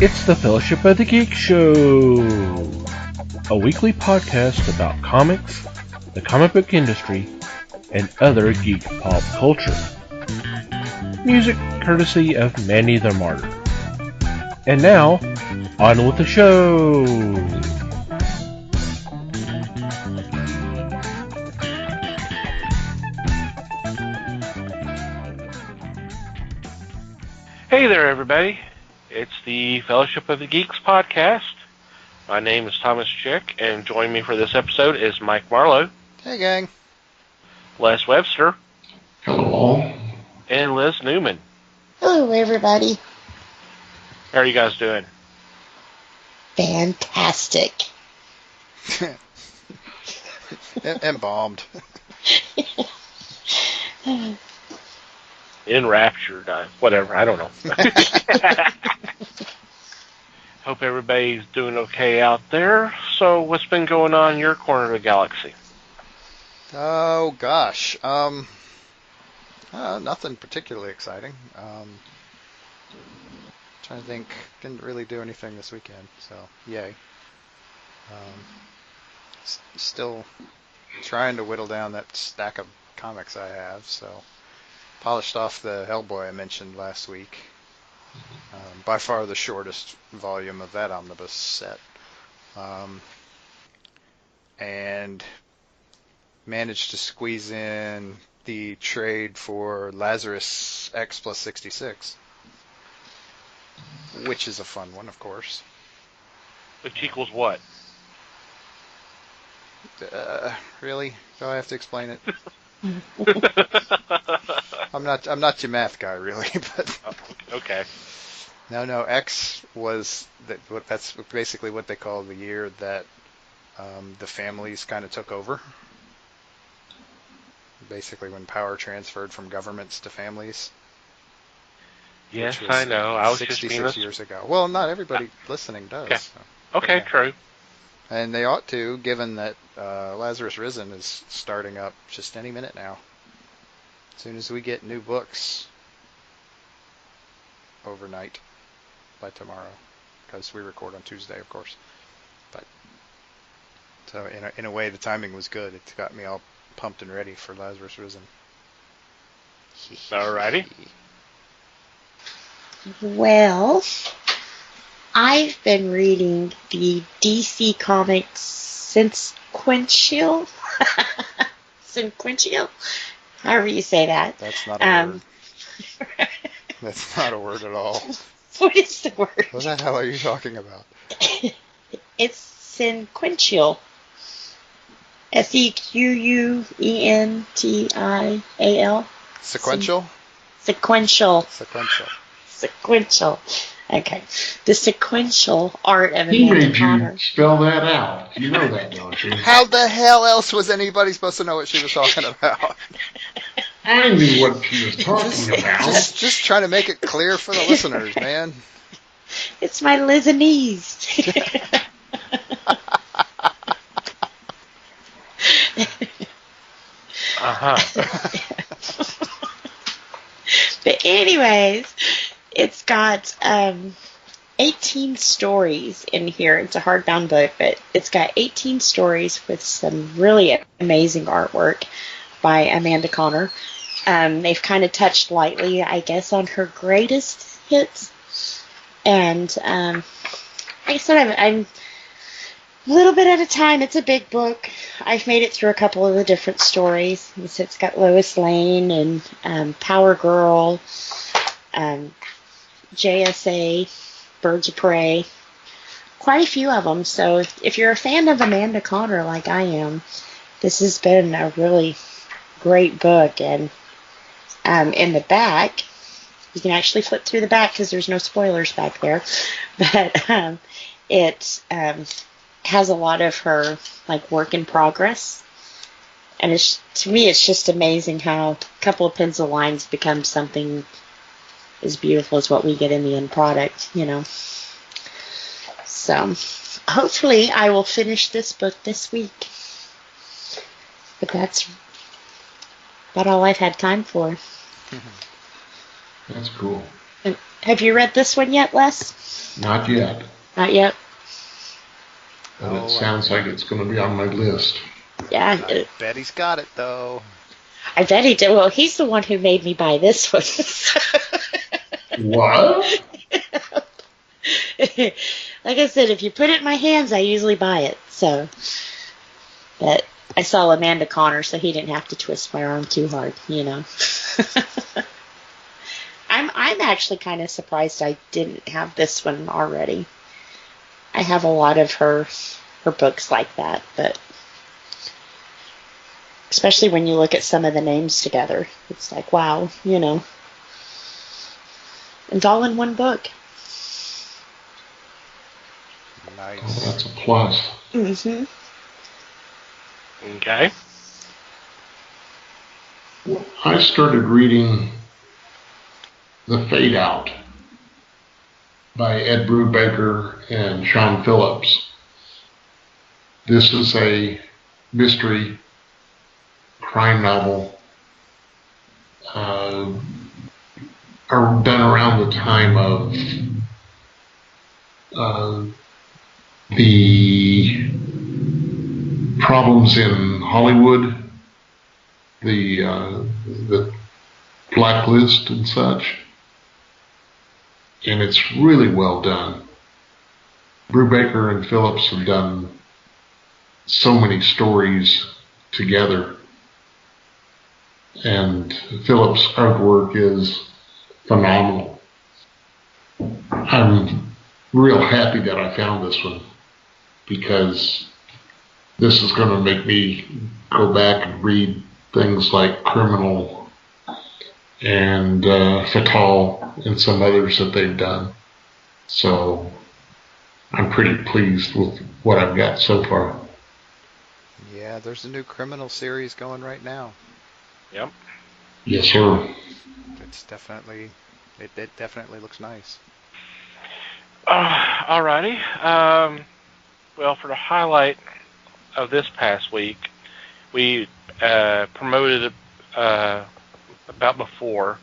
It's the Fellowship of the Geek Show, a weekly podcast about comics, the comic book industry, and other geek pop culture. Music courtesy of Manny the Martyr. And now, on with the show! Hey there, everybody. It's the Fellowship of the Geeks podcast. My name is Thomas Chick, and joining me for this episode is Mike Marlowe. Hey, gang. Les Webster. Hello. And Liz Newman. Hello, everybody. How are you guys doing? Fantastic. Embalmed. Enraptured. Whatever. I don't know. Hope everybody's doing okay out there. So, what's been going on in your corner of the galaxy? Oh, gosh. Nothing particularly exciting. Trying to think. Didn't really do anything this weekend, so yay. Still trying to whittle down that stack of comics I have, so polished off the Hellboy I mentioned last week. By far the shortest volume of that omnibus set. And managed to squeeze in the trade for Lazarus X plus 66, which is a fun one, of course. Which equals what? Really? Do I have to explain it? I'm not your math guy, really, but okay. No. X was that's basically what they call the year that the families kind of took over. Basically, when power transferred from governments to families. Yes, I know. I was 66 years ago. Well, not everybody listening does. Okay, so. Okay, yeah. True. And they ought to, given that Lazarus Risen is starting up just any minute now. As soon as we get new books overnight by tomorrow, because we record on Tuesday, of course. But so in a way, the timing was good. It got me all pumped and ready for Lazarus Risen. Alrighty. Well, I've been reading the DC Comics Sequential. Sequential? However you say that. That's not a word. That's not a word at all. What is the word? What the hell are you talking about? It's sequential. Sequential. Sequential? Sequential. Sequential. Sequential. Okay. The sequential art of He Amanda made Connor. you spell that out. You know that, don't you? How the hell else was anybody supposed to know what she was talking about? I knew what she was talking about. Just trying to make it clear for the listeners, man. It's my Lisanese. But anyways, it's got 18 stories in here. It's a hardbound book, but it's got 18 stories with some really amazing artwork by Amanda Connor. They've kind of touched lightly, I guess, on her greatest hits. And like I said, I'm a little bit at a time. It's a big book. I've made it through a couple of the different stories. It's got Lois Lane and Power Girl, JSA, Birds of Prey, quite a few of them. So if you're a fan of Amanda Connor like I am, this has been a really great book. And in the back, you can actually flip through the back because there's no spoilers back there. But it has a lot of her like work in progress. And to me, it's just amazing how a couple of pencil lines become something as beautiful as what we get in the end product, you know. So hopefully I will finish this book this week. But that's about all I've had time for. That's cool. And have you read this one yet, Les? Not yet, Not yet. but it sounds like it's going to be on my list. Yeah. I bet he's got it, though. I bet he did. Well, he's the one who made me buy this one. What? Like I said, if you put it in my hands, I usually buy it. So, but I saw Amanda Connor, so he didn't have to twist my arm too hard, you know. I'm actually kind of surprised I didn't have this one already. I have a lot of her books like that, but especially when you look at some of the names together, it's like, wow, you know. It's all in one book. Nice. Oh, that's a plus. Mm-hmm. Okay. I started reading The Fade Out by Ed Brubaker and Sean Phillips. This is a mystery crime novel done around the time of the problems in Hollywood, the blacklist and such, and it's really well done. Brubaker and Phillips have done so many stories together, and Phillips' artwork is phenomenal. I'm real happy that I found this one, because this is going to make me go back and read things like Criminal and Fatal and some others that they've done. So I'm pretty pleased with what I've got so far. Yeah, there's a new Criminal series going right now. Yep. Yes, sir. It's definitely, it definitely looks nice. Alrighty. Well, for the highlight of this past week, we promoted about before,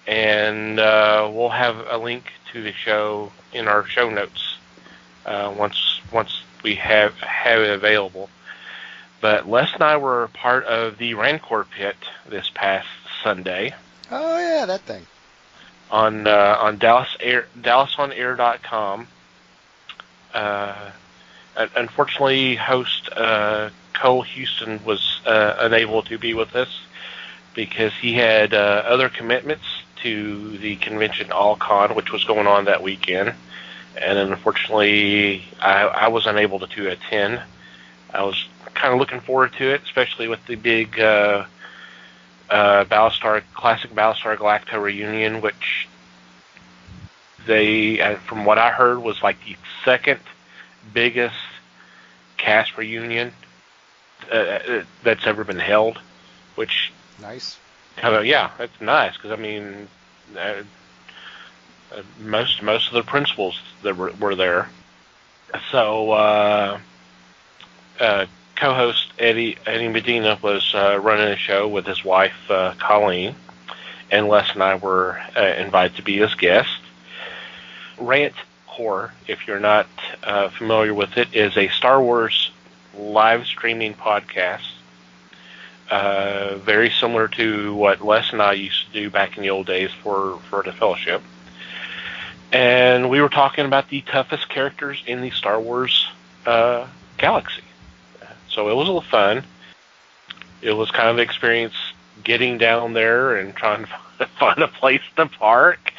and we'll have a link to the show in our show notes once we have it available. But Les and I were part of the Rancor Pit this past Sunday. Oh yeah, that thing. On DallasOnAir.com. Unfortunately, host Cole Houston was unable to be with us because he had other commitments to the convention All-Con, which was going on that weekend. And unfortunately, I was unable to attend. I was kind of looking forward to it, especially with the big Classic Battlestar Galactica reunion, which they, from what I heard, was like the second biggest cast reunion that's ever been held. Which Nice. Yeah, that's nice, because I mean, most of the principals that were there. So co-host Eddie Medina was running a show with his wife Colleen, and Les and I were invited to be his guest. Rant Core, if you're not familiar with it, is a Star Wars live streaming podcast, very similar to what Les and I used to do back in the old days for the Fellowship. And we were talking about the toughest characters in the Star Wars galaxy. So it was a little fun. It was kind of an experience getting down there and trying to find a place to park.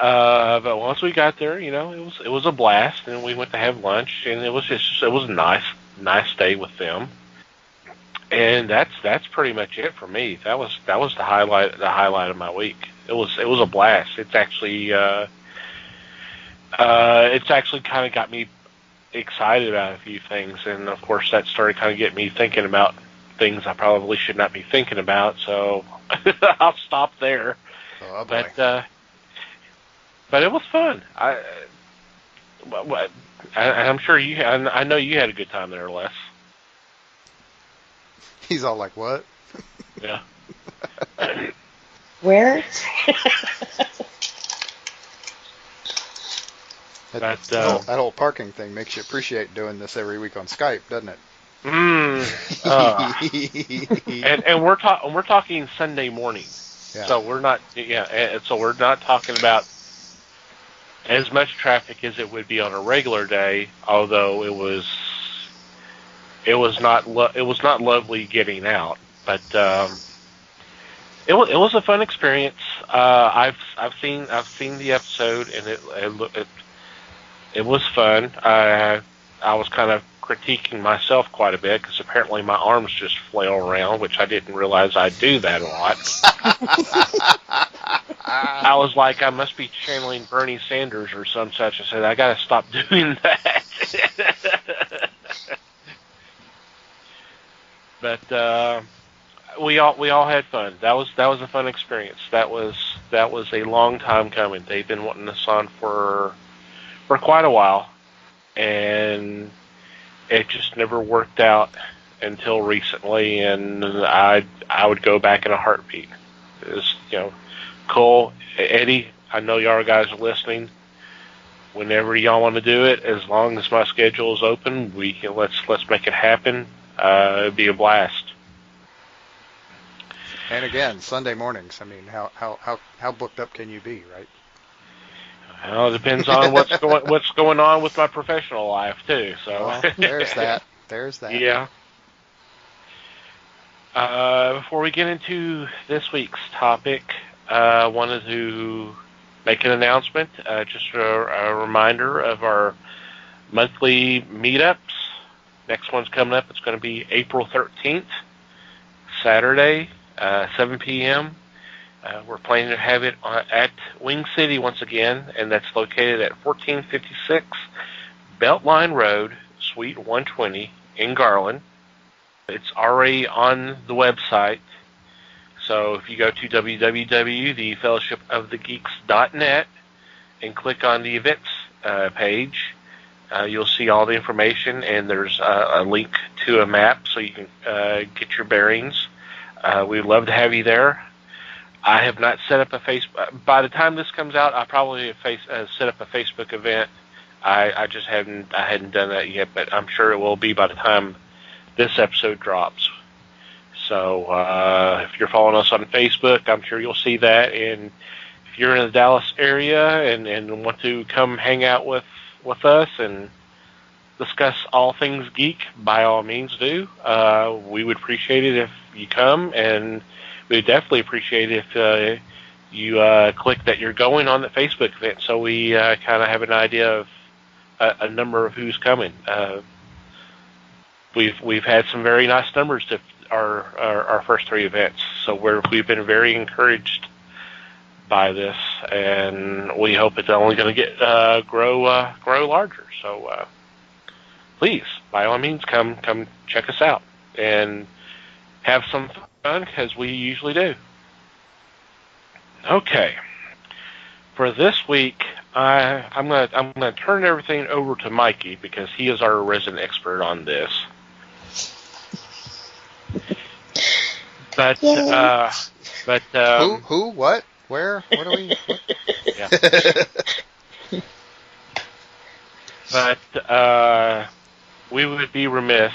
But once we got there, you know, it was a blast, and we went to have lunch, and it was a nice day with them. And that's pretty much it for me. That was the highlight of my week. It was a blast. It's actually kind of got me excited about a few things, and of course that started kind of getting me thinking about things I probably should not be thinking about. So I'll stop there. Oh boy. But it was fun. I'm sure I know you had a good time there, Les. He's all like, what? Yeah. Where? That whole parking thing makes you appreciate doing this every week on Skype, doesn't it? And we're talking Sunday morning. Yeah. So we're not so we're not talking about as much traffic as it would be on a regular day, although it was not lovely getting out, but it was a fun experience. I've seen the episode, and it was fun. I was kind of critiquing myself quite a bit because apparently my arms just flail around, which I didn't realize I do that a lot. I was like, I must be channeling Bernie Sanders or some such. I said, I got to stop doing that. But we all had fun. That was a fun experience. That was a long time coming. They've been wanting this on for quite a while, and it just never worked out until recently. And I would go back in a heartbeat. It's, Cole, Eddie, I know y'all guys are listening. Whenever y'all want to do it, as long as my schedule is open, let's make it happen. It'd be a blast. And again, Sunday mornings. I mean, how booked up can you be, right? Well, it depends on what's going on with my professional life too. So well, there's that. Yeah. Before we get into this week's topic, I wanted to make an announcement. Just a reminder of our monthly meetups. Next one's coming up. It's going to be April 13th, Saturday, 7 p.m. We're planning to have it at Wing City once again, and that's located at 1456 Beltline Road, Suite 120 in Garland. It's already on the website, so if you go to www.thefellowshipofthegeeks.net and click on the events page, you'll see all the information, and there's a link to a map so you can get your bearings. We'd love to have you there. I have not set up a Facebook. By the time this comes out, I'll probably have set up a Facebook event. I just hadn't done that yet, but I'm sure it will be by the time this episode drops. So if you're following us on Facebook, I'm sure you'll see that. And if you're in the Dallas area and want to come hang out with us and discuss all things geek, by all means do. We would appreciate it if you come, and we would definitely appreciate it if you click that you're going on the Facebook event, so we kind of have an idea of a number of who's coming. We've had some very nice numbers to our first three events, so we've been very encouraged by this, and we hope it's only going to get grow larger. So please, by all means, come check us out and have some fun, as we usually do. Okay, for this week, I'm gonna turn everything over to Mikey because he is our resident expert on this. But who, what, where, what are we? What? Yeah. But we would be remiss,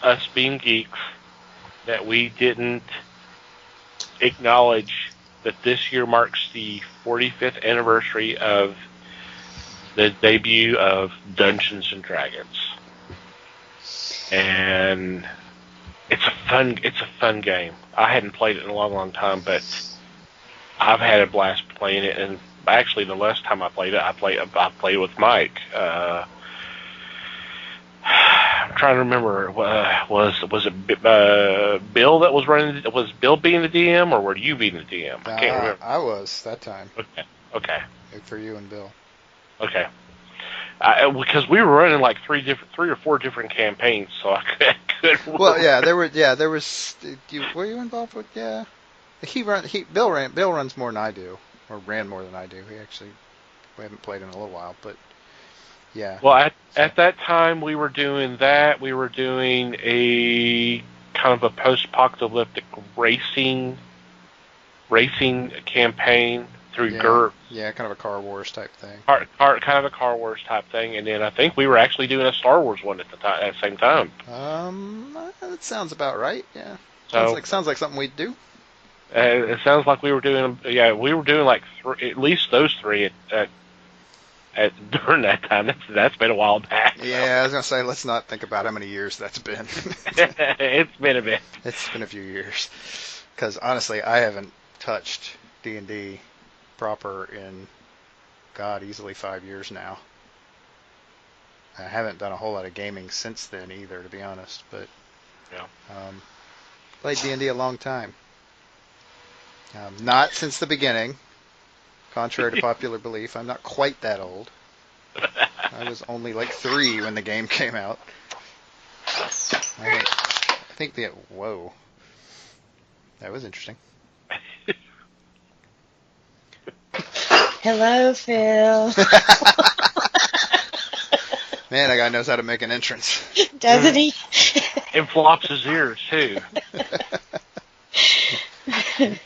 us being geeks, that we didn't acknowledge that this year marks the 45th anniversary of the debut of Dungeons and Dragons. And it's a fun game. I hadn't played it in a long time, but I've had a blast playing it. And actually, the last time I played it, I played with Mike. I'm trying to remember. Was it Bill that was running? Was Bill being the DM, or were you being the DM? I can't remember. I was that time. Okay. For you and Bill. Okay. Because we were running like three or four different campaigns, so I could. Well, yeah, there was. Were you involved with? Yeah. Bill runs more than I do, or ran more than I do. We haven't played in a little while, but yeah. Well, at that time we were doing that. We were doing a kind of a post-apocalyptic racing campaign through GURPS. Yeah, kind of a Car Wars type thing. Kind of a Car Wars type thing, and then I think we were actually doing a Star Wars one at the same time. That sounds about right. Yeah, So sounds like something we'd do. it sounds like we were doing like at least those three at during that time. That's been a while back. Yeah, I was gonna say let's not think about how many years that's been. It's been a bit. It's been a few years, because honestly, I haven't touched D&D proper in easily 5 years now. I haven't done a whole lot of gaming since then either, to be honest. But yeah, played D&D a long time. Not since the beginning, contrary to popular belief. I'm not quite that old. I was only like 3 when the game came out. I think whoa, that was interesting. Hello, Phil. Man, that guy knows how to make an entrance. Doesn't he? And flops his ears too.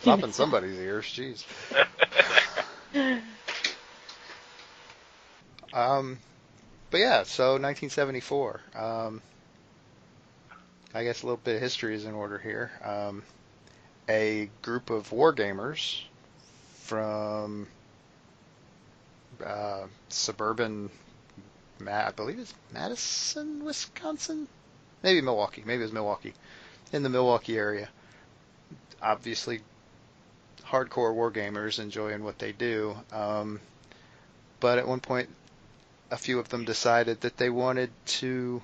Flopping somebody's ears, jeez. But yeah, so 1974. I guess a little bit of history is in order here. A group of wargamers from suburban, I believe it's Madison, Wisconsin? Maybe Milwaukee. Maybe it was Milwaukee. In the Milwaukee area. Obviously, hardcore wargamers enjoying what they do. But at one point, a few of them decided that they wanted to,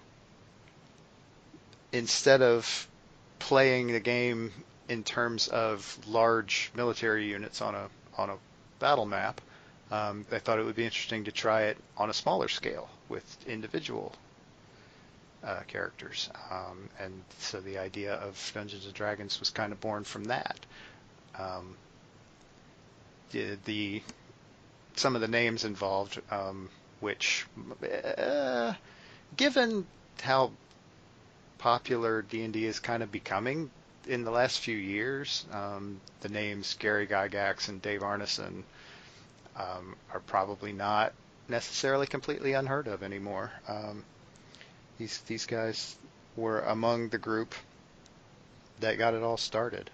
instead of playing the game in terms of large military units on a battle map, they thought it would be interesting to try it on a smaller scale with individual characters. And so the idea of Dungeons and Dragons was kind of born from that. Some of the names involved, which, given how popular D&D is kind of becoming in the last few years, the names Gary Gygax and Dave Arneson are probably not necessarily completely unheard of anymore. These guys were among the group that got it all started,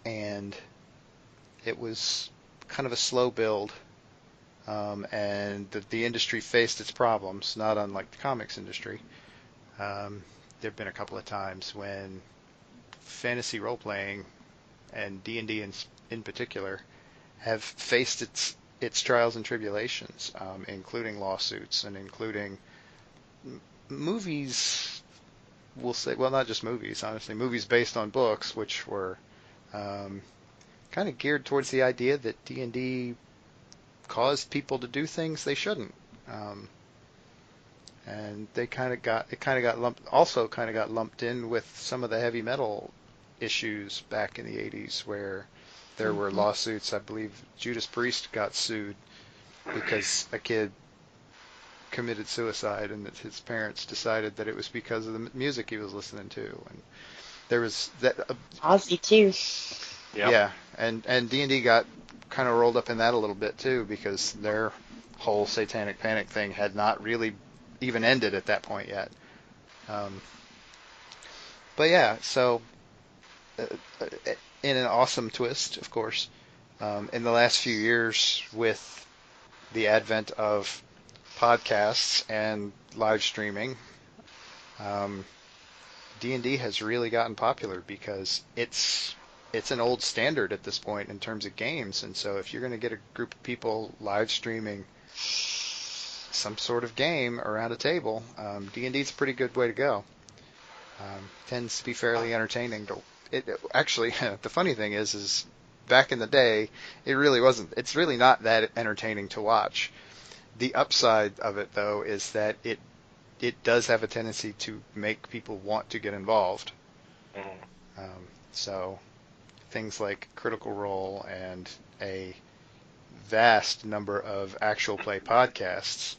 and it was kind of a slow build, and the industry faced its problems, not unlike the comics industry. There have been a couple of times when fantasy role-playing and D&D in particular have faced its trials and tribulations, including lawsuits and including movies. We'll say, well, not just movies, honestly, movies based on books, which were kind of geared towards the idea that D&D caused people to do things they shouldn't, and it kind of got lumped in with some of the heavy metal issues back in the 80s, where there were lawsuits. I believe Judas Priest got sued because a kid committed suicide, and that his parents decided that it was because of the music he was listening to, and there was that. Ozzy too. Yep. Yeah, and D&D got kind of rolled up in that a little bit too, because their whole Satanic Panic thing had not really even ended at that point yet. But yeah, so in an awesome twist, of course, in the last few years with the advent of podcasts and live streaming, D&D has really gotten popular because it's an old standard at this point in terms of games. And so if you're going to get a group of people live streaming some sort of game around a table, D&D is a pretty good way to go. Tends to be fairly entertaining. Actually, the funny thing is back in the day, it really wasn't. It's really not that entertaining to watch. The upside of it, though, is that it does have a tendency to make people want to get involved. So things like Critical Role and a vast number of actual play podcasts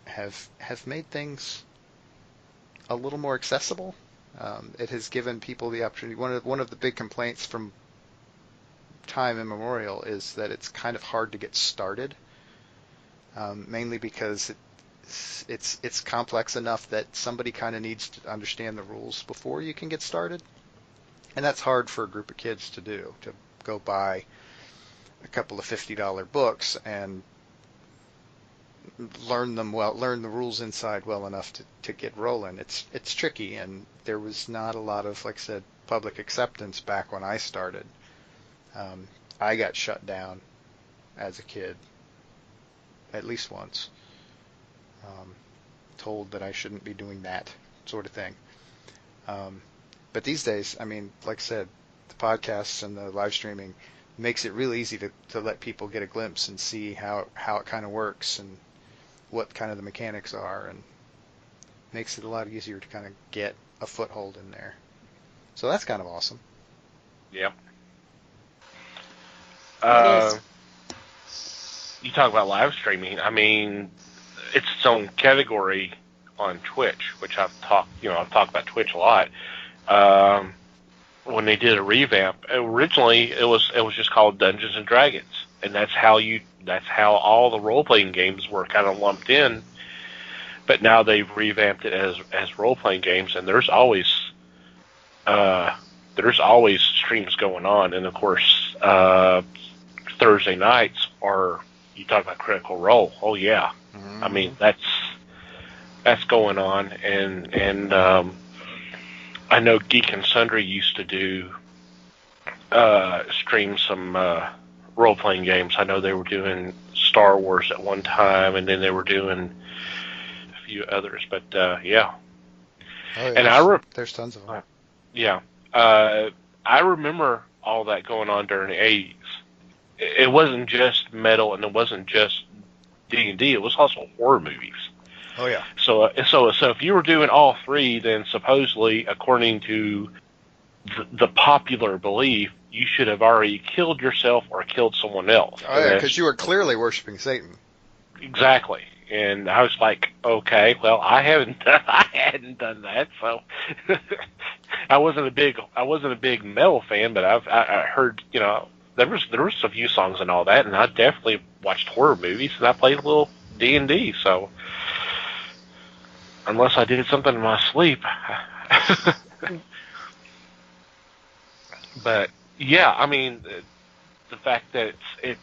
have made things a little more accessible. It has given people the opportunity. One of the big complaints from time immemorial is that it's kind of hard to get started, mainly because it's complex enough that somebody kind of needs to understand the rules before you can get started, and that's hard for a group of kids to do. To go buy a couple of $50 books and learn the rules inside well enough to get rolling. It's tricky, and there was not a lot of, like I said, public acceptance back when I started. I got shut down as a kid at least once, told that I shouldn't be doing that sort of thing. But these days, I mean, like I said, the podcasts and the live streaming makes it real easy to let people get a glimpse and see how it kind of works and what kind of the mechanics are, and makes it a lot easier to kind of get a foothold in there. So that's kind of awesome. Yep. It You talk about live streaming. I mean, it's its own category on Twitch, which I've talked about Twitch a lot. When they did a revamp, originally it was just called Dungeons and Dragons, and that's how all the role playing games were kind of lumped in. But now they've revamped it as role playing games, and there's always streams going on, and of course Thursday nights are, you talk about Critical Role. Oh yeah, I mean that's going on, and I know Geek and Sundry used to do stream some role playing games. I know they were doing Star Wars at one time, and then they were doing a few others. But yeah. Oh, yeah, And there's tons of them. Yeah, I remember all that going on during the '80s. It wasn't just metal, and it wasn't just D&D. It was also horror movies. Oh yeah. So if you were doing all three, then supposedly, according to the popular belief, you should have already killed yourself or killed someone else. Oh yeah, because you were clearly worshiping Satan. Exactly. And I was like, okay, well, I hadn't done that, so I wasn't a big metal fan, but I heard, there was a few songs and all that, and I definitely watched horror movies, and I played a little D&D, so unless I did something in my sleep. But yeah, I mean, the fact that it's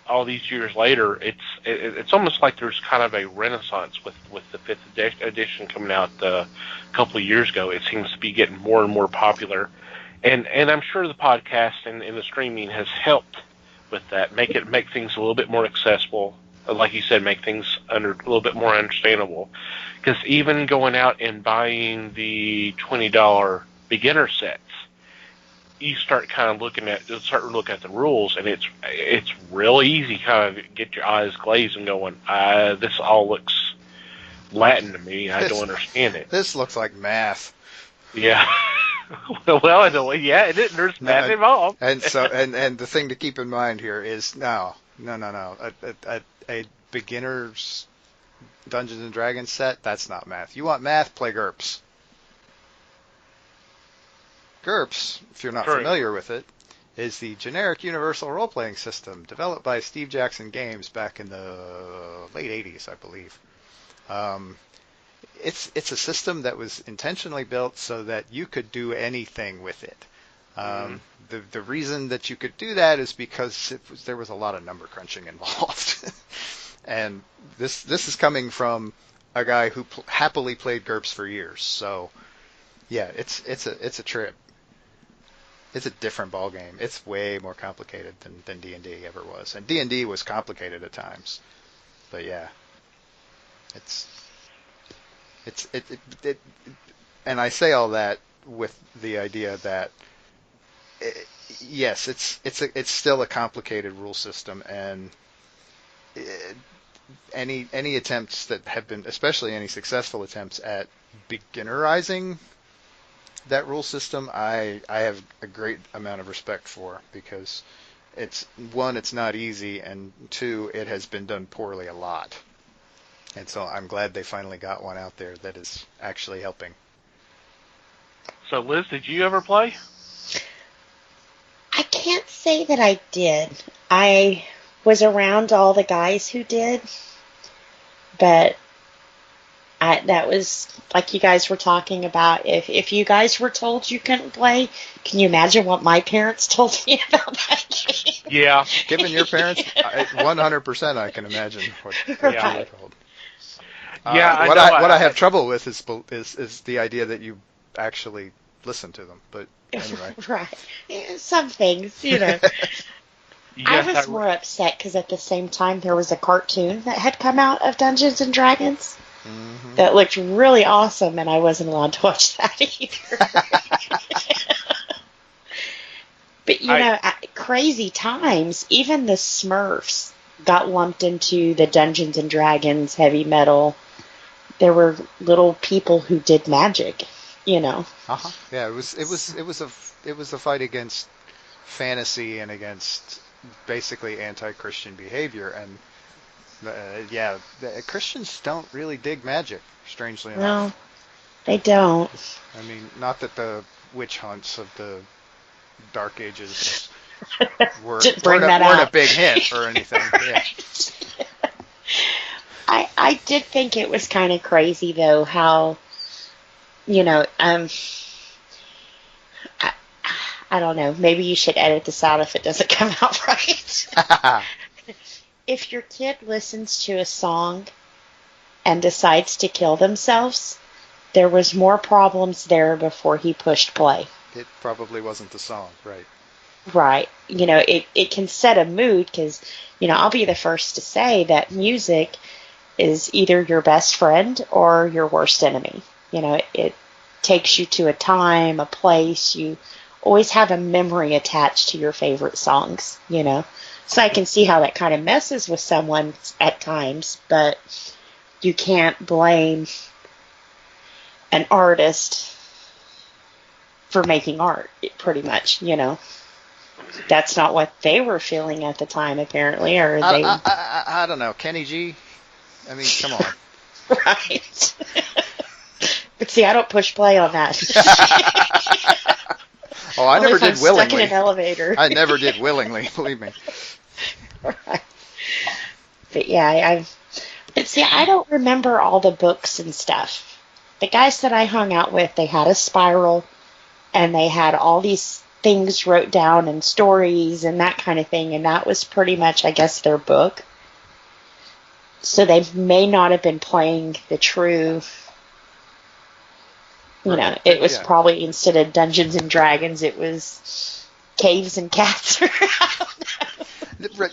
all these years later, it's almost like there's kind of a renaissance with the 5th edition coming out a couple of years ago. It seems to be getting more and more popular, and I'm sure the podcast and the streaming has helped with that, make things a little bit more accessible. Like you said, make things a little bit more understandable. Because even going out and buying the $20 beginner sets, you start looking at the rules, and it's real easy kind of get your eyes glazed and going, this all looks Latin to me. I don't understand it. This looks like math. Yeah. Well, in a way, yeah, it isn't. There's math involved. And so, and the thing to keep in mind here is no. A beginner's Dungeons and Dragons set, that's not math. You want math? Play GURPS. GURPS, if you're not familiar with it, is the generic universal role-playing system developed by Steve Jackson Games back in the late 80s, I believe. It's a system that was intentionally built so that you could do anything with it. The reason that you could do that is because there was a lot of number crunching involved. And this is coming from a guy who happily played GURPS for years. So yeah, it's a trip. It's a different ball game. It's way more complicated than D&D ever was. And D&D was complicated at times. But yeah, it's and I say all that with the idea that yes, it's still a complicated rule system, and any attempts that have been, especially any successful attempts at beginnerizing that rule system, I have a great amount of respect for, because it's not easy, and two, it has been done poorly a lot. And so I'm glad they finally got one out there that is actually helping. So, Liz, did you ever play? I can't say that I did. I was around all the guys who did, but that was like you guys were talking about. If you guys were told you couldn't play, can you imagine what my parents told me about that game? Yeah. Given your parents, 100% I can imagine what you were told. Yeah, what I know. I have trouble with is the idea that you actually listen to them. But anyway, Right. Yeah, some things, you know. I was more upset because at the same time there was a cartoon that had come out of Dungeons and Dragons that looked really awesome, and I wasn't allowed to watch that either. But, you know, at crazy times, even the Smurfs got lumped into the Dungeons and Dragons heavy metal. There were little people who did magic, you know. Yeah, it was a fight against fantasy and against basically anti-Christian behavior, and the Christians don't really dig magic, strangely enough. No, they don't. I mean, not that the witch hunts of the Dark Ages weren't a big hit or anything. Yeah. I did think it was kind of crazy, though, how, you know, I don't know, maybe you should edit this out if it doesn't come out right. If your kid listens to a song and decides to kill themselves, there was more problems there before he pushed play. It probably wasn't the song, right? Right. You know, it can set a mood because, you know, I'll be the first to say that music is either your best friend or your worst enemy. You know, it takes you to a time, a place. You always have a memory attached to your favorite songs, you know. So I can see how that kind of messes with someone at times, but you can't blame an artist for making art, pretty much, you know. That's not what they were feeling at the time, apparently, or they... I don't know. Kenny G? I mean, come on. Right. But see, I don't push play on that. Oh, I never did willingly. Stuck in an elevator. I never did willingly, believe me. Right. But yeah, but see, I don't remember all the books and stuff. The guys that I hung out with, they had a spiral, and they had all these things wrote down and stories and that kind of thing, and that was pretty much, I guess, their book. So they may not have been playing the true, you know, it was probably instead of Dungeons and Dragons, it was caves and cats.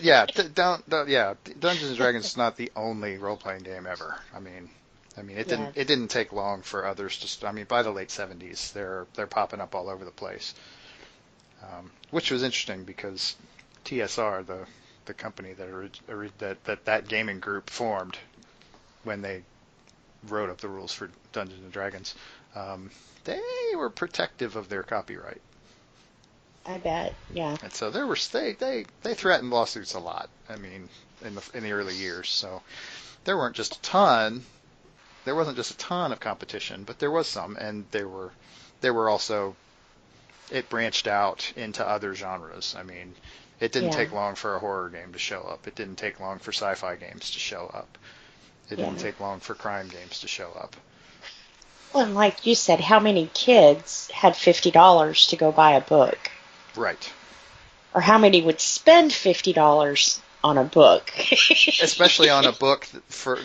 Yeah, Dungeons and Dragons is not the only role-playing game ever. I mean, it didn't take long for others to. I mean, by the late '70s, they're popping up all over the place, which was interesting because TSR, the company that gaming group formed when they wrote up the rules for Dungeons and Dragons, they were protective of their copyright. I bet, yeah. And so they threatened lawsuits a lot. I mean, in the early years. So there wasn't just a ton of competition, but there was some, and there were also, it branched out into other genres. I mean, it didn't take long for a horror game to show up. It didn't take long for sci-fi games to show up. It didn't take long for crime games to show up. Well, and like you said, how many kids had $50 to go buy a book? Right. Or how many would spend $50 on a book? Especially on a book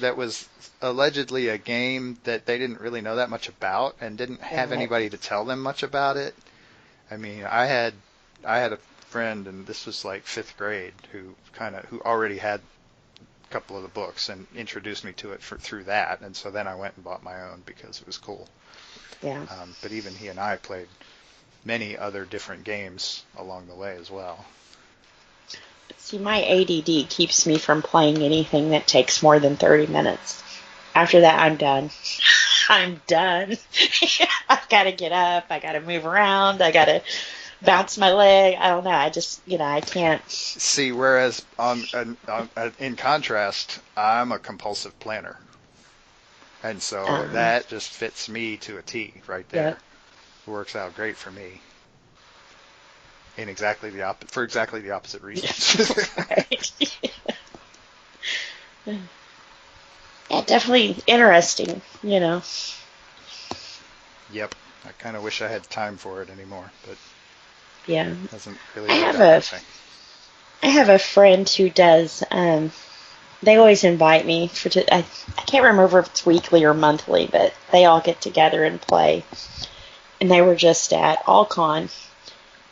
that was allegedly a game that they didn't really know that much about and didn't have anybody to tell them much about it. I mean, I had a friend, and this was like 5th grade, who already had a couple of the books and introduced me to it through that, and so then I went and bought my own because it was cool. Yeah. But even he and I played many other different games along the way as well. See, my ADD keeps me from playing anything that takes more than 30 minutes. After that, I'm done. I'm done. I've got to get up. I got to move around. I got to bounce my leg. I don't know. I just, I can't. See, whereas in contrast, I'm a compulsive planner. And so that just fits me to a T right there. Yep. Works out great for me. In exactly the for exactly the opposite reasons. Right. Yeah, definitely interesting, you know. Yep. I kind of wish I had time for it anymore, but Yeah. it hasn't really I worked have out that way. I have a friend who does. They always invite me I can't remember if it's weekly or monthly, but they all get together and play. And they were just at AllCon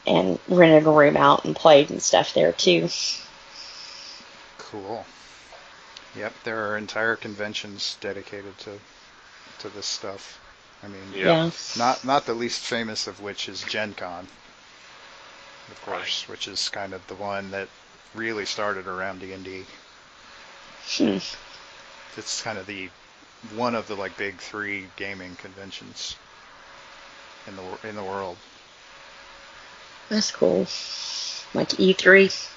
and rented a room out and played and stuff there too. Cool. Yep, there are entire conventions dedicated to this stuff. I mean, Yeah. not the least famous of which is Gen Con, of course, which is kind of the one that really started around D&D. It's kind of one of the like big three gaming conventions in the world. That's cool. Like E3.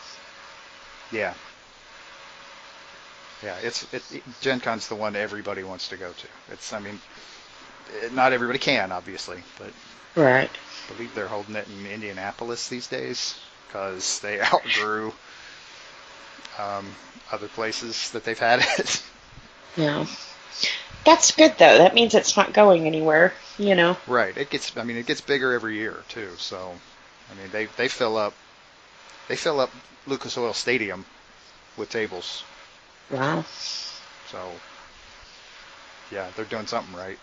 Yeah. Yeah, Gen Con's the one everybody wants to go to. Not everybody can, obviously, but Right. I believe they're holding it in Indianapolis these days because they outgrew other places that they've had it. Yeah. That's good though. That means it's not going anywhere, you know. Right. It gets bigger every year too. So, I mean, they fill up Lucas Oil Stadium with tables. Wow. So, yeah, they're doing something right.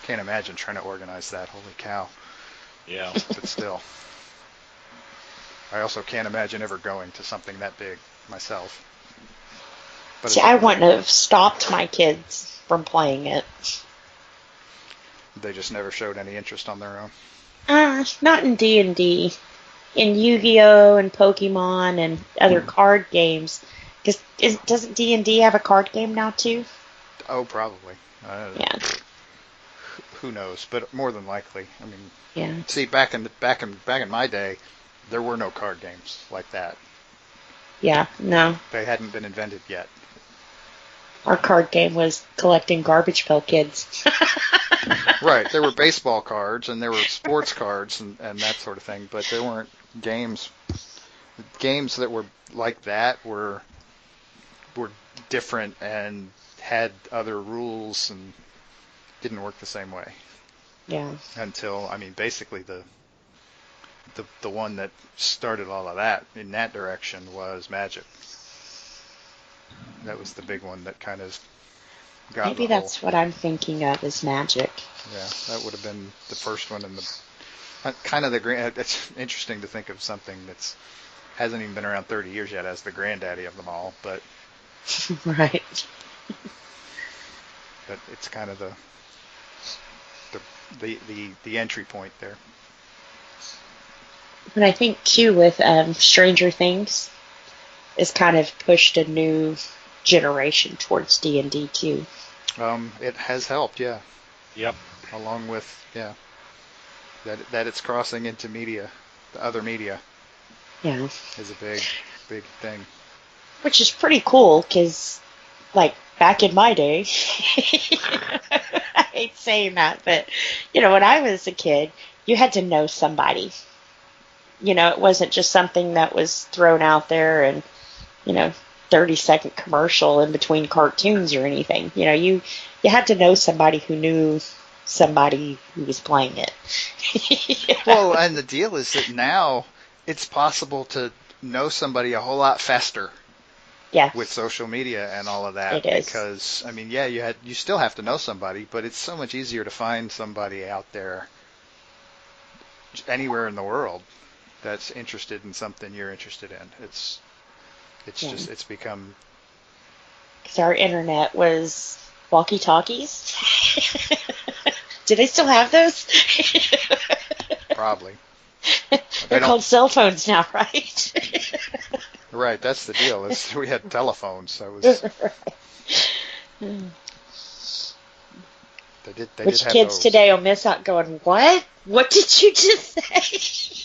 Can't imagine trying to organize that. Holy cow. Yeah. But still. I also can't imagine ever going to something that big myself. But See, I wouldn't have stopped my kids from playing it. they just never showed any interest on their own. Not in D&D. In Yu-Gi-Oh! And Pokemon and other card games. Doesn't D&D have a card game now too? Oh, probably. Yeah. Who knows? But more than likely. I mean, Yeah. see, back in my day, there were no card games like that. Yeah. No. They hadn't been invented yet. Our card game was collecting Garbage Pail Kids. Right. There were baseball cards and there were sports cards and that sort of thing, but there weren't games. Games that were like that were different and had other rules and didn't work the same way. Yeah. Until, I mean, basically the one that started all of that in that direction was Magic. That was the big one that kind of got Maybe that's what I'm thinking of is Magic. Yeah, that would have been the first one in the kind of the grand. It's interesting to think of something that's hasn't even been around 30 years yet as the granddaddy of them all, but Right. it's kind of the entry point there. But I think too with Stranger Things is kind of pushed a new generation towards D&D too. It has helped, yeah. Yep. Along with that it's crossing into media, the other media. Yeah. Is a big thing. Which is pretty cool because, like, back in my day, I hate saying that, but, you know, when I was a kid, you had to know somebody. You know, it wasn't just something that was thrown out there and, you know, 30-second commercial in between cartoons or anything. You know, you had to know somebody who knew somebody who was playing it. You know? Well, and the deal is that now it's possible to know somebody a whole lot faster. Yeah. With social media and all of that, It is. because I mean, yeah, you still have to know somebody, but it's so much easier to find somebody out there anywhere in the world that's interested in something you're interested in. It's just it's become. Because our internet was walkie-talkies. Do they still have those? Probably. They're called cell phones now, right? Right, that's the deal. We had telephones, so it was. Which kids today will miss out going, what? What did you just say?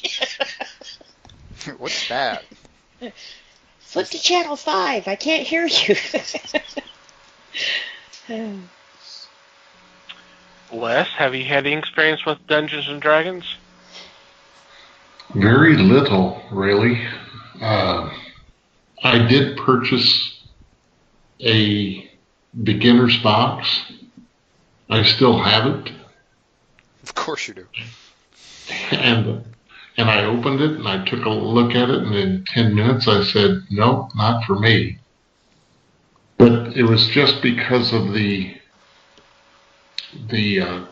What's that? Flip to channel 5. I can't hear you. Wes, have you had any experience with Dungeons and Dragons? Very little, really. Uh, I did purchase a beginner's box. I still have it, Of course you do. and and I opened it and I took a look at it, and in 10 minutes I said, nope, not for me. But it was just because of the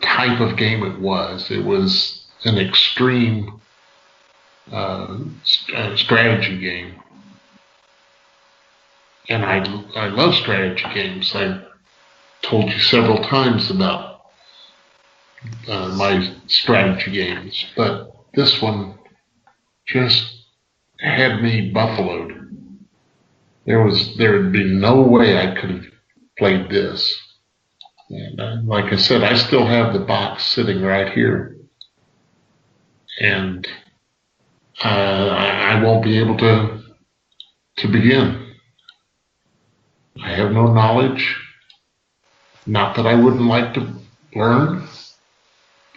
type of game it was. It was an extreme strategy game, and I love strategy games. I told you several times about my strategy games, but this one just had me buffaloed. There'd be no way I could have played this. And like I said, I still have the box sitting right here, and I won't be able to begin. I have no knowledge. Not that I wouldn't like to learn,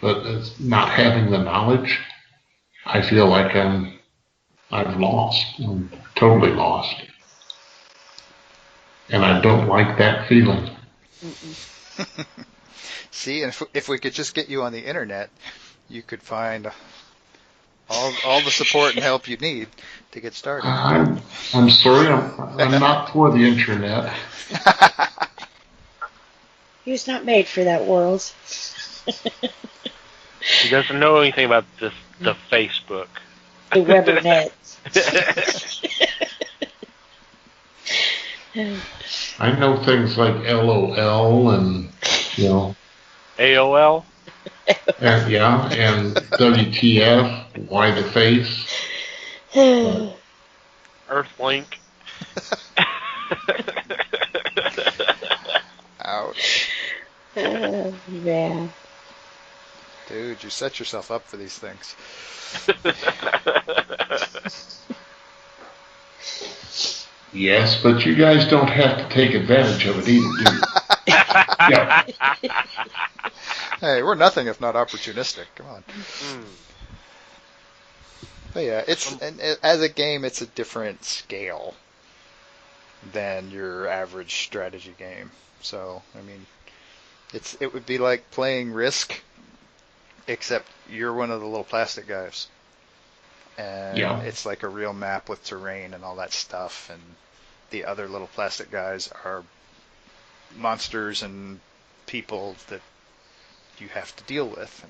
but it's not having the knowledge, I feel like I've lost. I'm totally lost, and I don't like that feeling. See, and if we could just get you on the internet, you could find all the support and help you need to get started. I'm sorry, I'm not for the internet. He was not made for that world. He doesn't know anything about the Facebook. The Webernet. I know things like LOL and AOL? and WTF, why the face. Earthlink. Ouch. Yeah. Dude, you set yourself up for these things. Yes, but you guys don't have to take advantage of it either, do you? Yeah. Hey, we're nothing if not opportunistic. Come on. But yeah, as a game, it's a different scale than your average strategy game. So, I mean, it would be like playing Risk, except you're one of the little plastic guys. And it's like a real map with terrain and all that stuff, and the other little plastic guys are monsters and people that you have to deal with.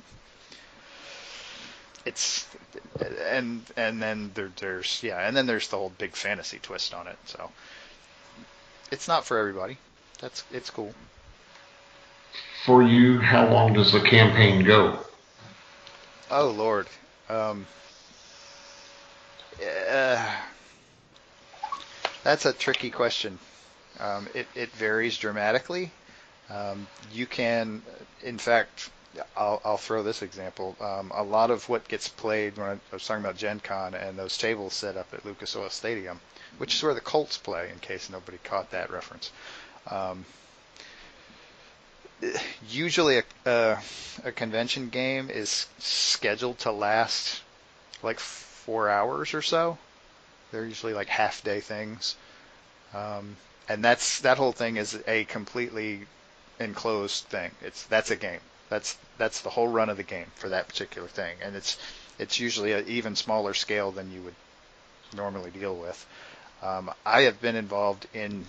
And then there's the whole big fantasy twist on it. So it's not for everybody. It's cool. For you, how long does the campaign go? Oh Lord. That's a tricky question. It varies dramatically. You can, in fact, I'll throw this example. A lot of what gets played when I was talking about Gen Con and those tables set up at Lucas Oil Stadium, which is where the Colts play, in case nobody caught that reference. Usually a convention game is scheduled to last like 4 hours or so. They're usually like half-day things. And that whole thing is a completely enclosed thing. That's a game. That's the whole run of the game for that particular thing, and it's usually an even smaller scale than you would normally deal with. I have been involved in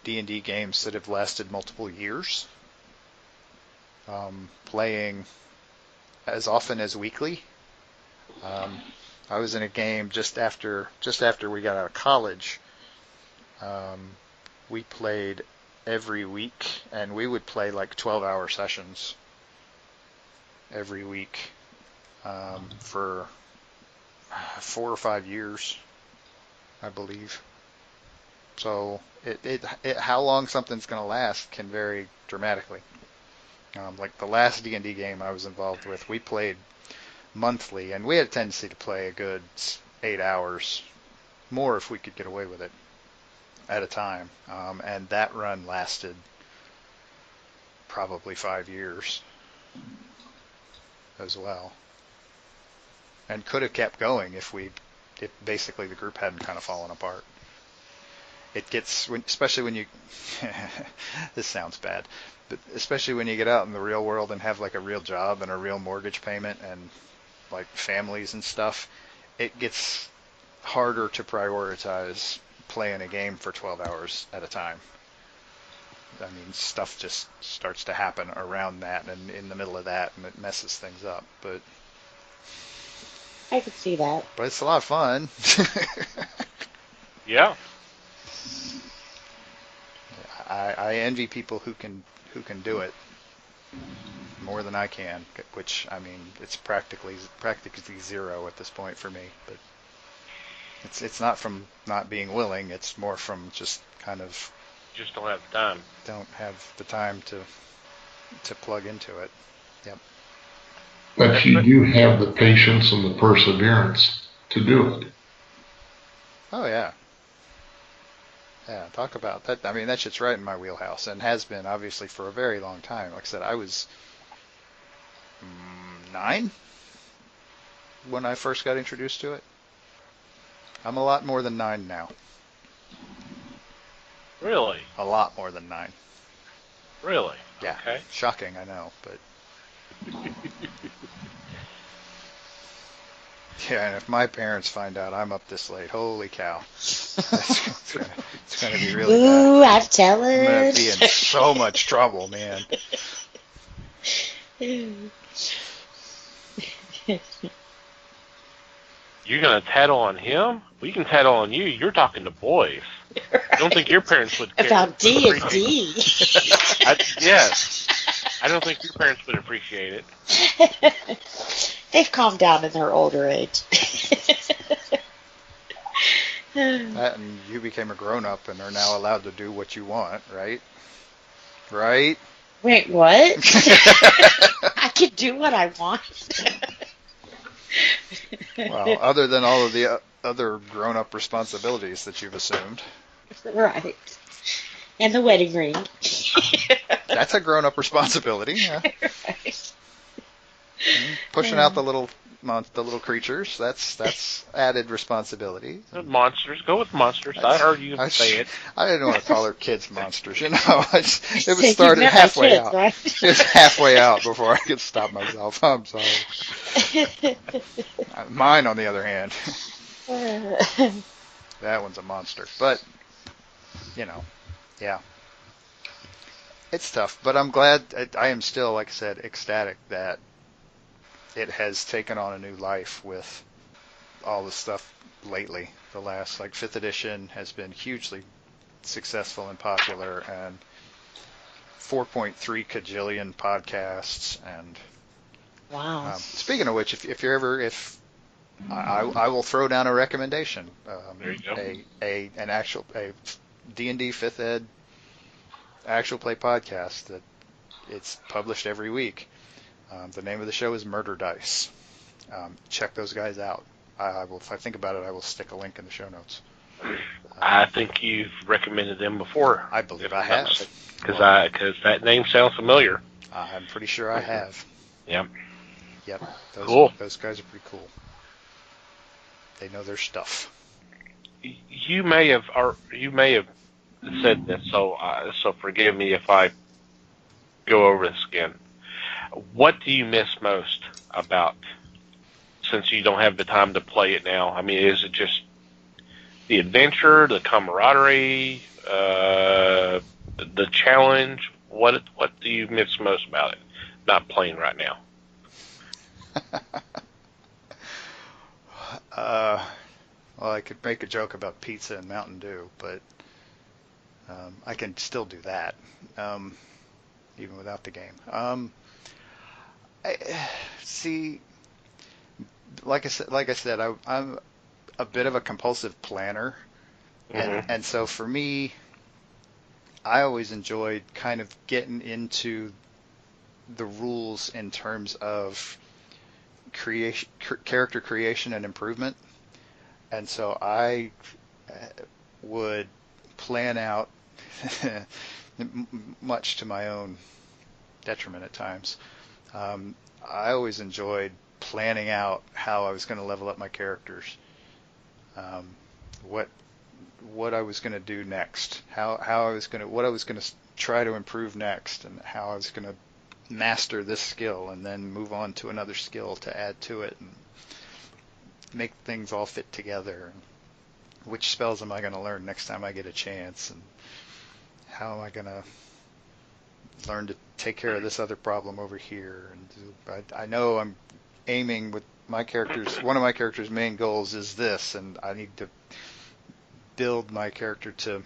D&D games that have lasted multiple years, playing as often as weekly. I was in a game just after we got out of college. We played every week, and we would play like 12-hour sessions every week for 4 or 5 years, I believe. So how long something's going to last can vary dramatically. Like the last D&D game I was involved with, we played monthly, and we had a tendency to play a good 8 hours, more if we could get away with it, at a time. And that run lasted probably 5 years. as well, and could have kept going if basically the group hadn't kind of fallen apart. It gets, especially when you, this sounds bad, but especially when you get out in the real world and have like a real job and a real mortgage payment and like families and stuff, it gets harder to prioritize playing a game for 12 hours at a time. I mean, stuff just starts to happen around that and in the middle of that, and it messes things up. But I could see that. But it's a lot of fun. Yeah. I envy people who can do it more than I can, which, I mean, it's practically zero at this point for me. But it's not from not being willing. It's more from just kind of Just don't have the time. don't have the time to plug into it. Yep. But you do have the patience and the perseverance to do it. Oh yeah. Yeah, talk about that. I mean, that shit's right in my wheelhouse and has been obviously for a very long time. Like I said, I was 9 when I first got introduced to it. I'm a lot more than 9 now. Really? A lot more than 9. Really? Yeah. Okay. Shocking, I know, but yeah. And if my parents find out I'm up this late, holy cow, it's gonna be really bad. Ooh, I'm I'm telling. gonna be in so much trouble, man. You're going to tattle on him? We can tattle on you. You're talking to boys. I don't think your parents would care. About D&D. Yes. I don't think your parents would appreciate it. They've calmed down in their older age. That and you became a grown-up and are now allowed to do what you want, right? Right? Wait, what? I can do what I want. Well, other than all of the other grown-up responsibilities that you've assumed. Right. And the wedding ring. That's a grown-up responsibility. Yeah. Right. Pushing out the little creatures. That's added responsibility. Monsters. Go with monsters. I heard you say it. I didn't want to call her kids monsters. You know, it was You started meant halfway kids, out. right? It was halfway out before I could stop myself. I'm sorry. Mine, on the other hand, that one's a monster. But you know, yeah. It's tough, but I'm glad. I am still, like I said, ecstatic that it has taken on a new life with all the stuff lately. The last, like, 5th edition has been hugely successful and popular, and 4.3 kajillion podcasts. And Wow. speaking of which, if you're ever, I will throw down a recommendation. There you go. A D&D 5th Ed actual play podcast that it's published every week. The name of the show is Murder Dice. Check those guys out. I will, if I think about it, I will stick a link in the show notes. I think you've recommended them before. I believe I have. Because that name sounds familiar. I'm pretty sure I have. Yep. Yep. Cool. Those guys are pretty cool. They know their stuff. You may have said this, so forgive me if I go over this again. What do you miss most about, since you don't have the time to play it now? I mean, is it just the adventure, the camaraderie, the challenge? What do you miss most about it? Not playing right now. Well, I could make a joke about pizza and Mountain Dew, but I can still do that, even without the game. See, like I said, I'm a bit of a compulsive planner, and so for me, I always enjoyed kind of getting into the rules in terms of character creation and improvement. And so I would plan out, much to my own detriment at times, I always enjoyed planning out how I was going to level up my characters, um, what I was going to do next, what I was going to try to improve next, and how I was going to master this skill and then move on to another skill to add to it and make things all fit together. And which spells am I going to learn next time I get a chance, and how am I going to learn to take care of this other problem over here. And I know I'm aiming with my characters. One of my character's main goals is this, and I need to build my character to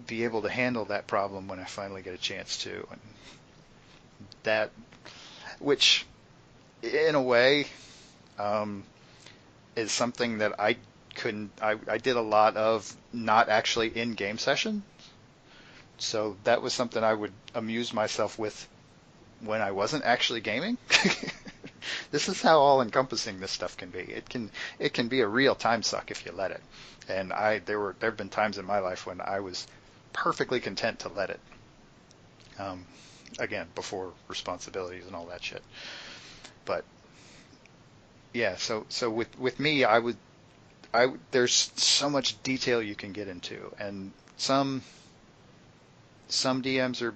be able to handle that problem when I finally get a chance to. And that, which in a way is something that I did a lot of not actually in game session. So that was something I would amuse myself with when I wasn't actually gaming. This is how all-encompassing this stuff can be. It can be a real time suck if you let it. And there have been times in my life when I was perfectly content to let it. Again, before responsibilities and all that shit. But yeah, so with me, there's so much detail you can get into, and some DMs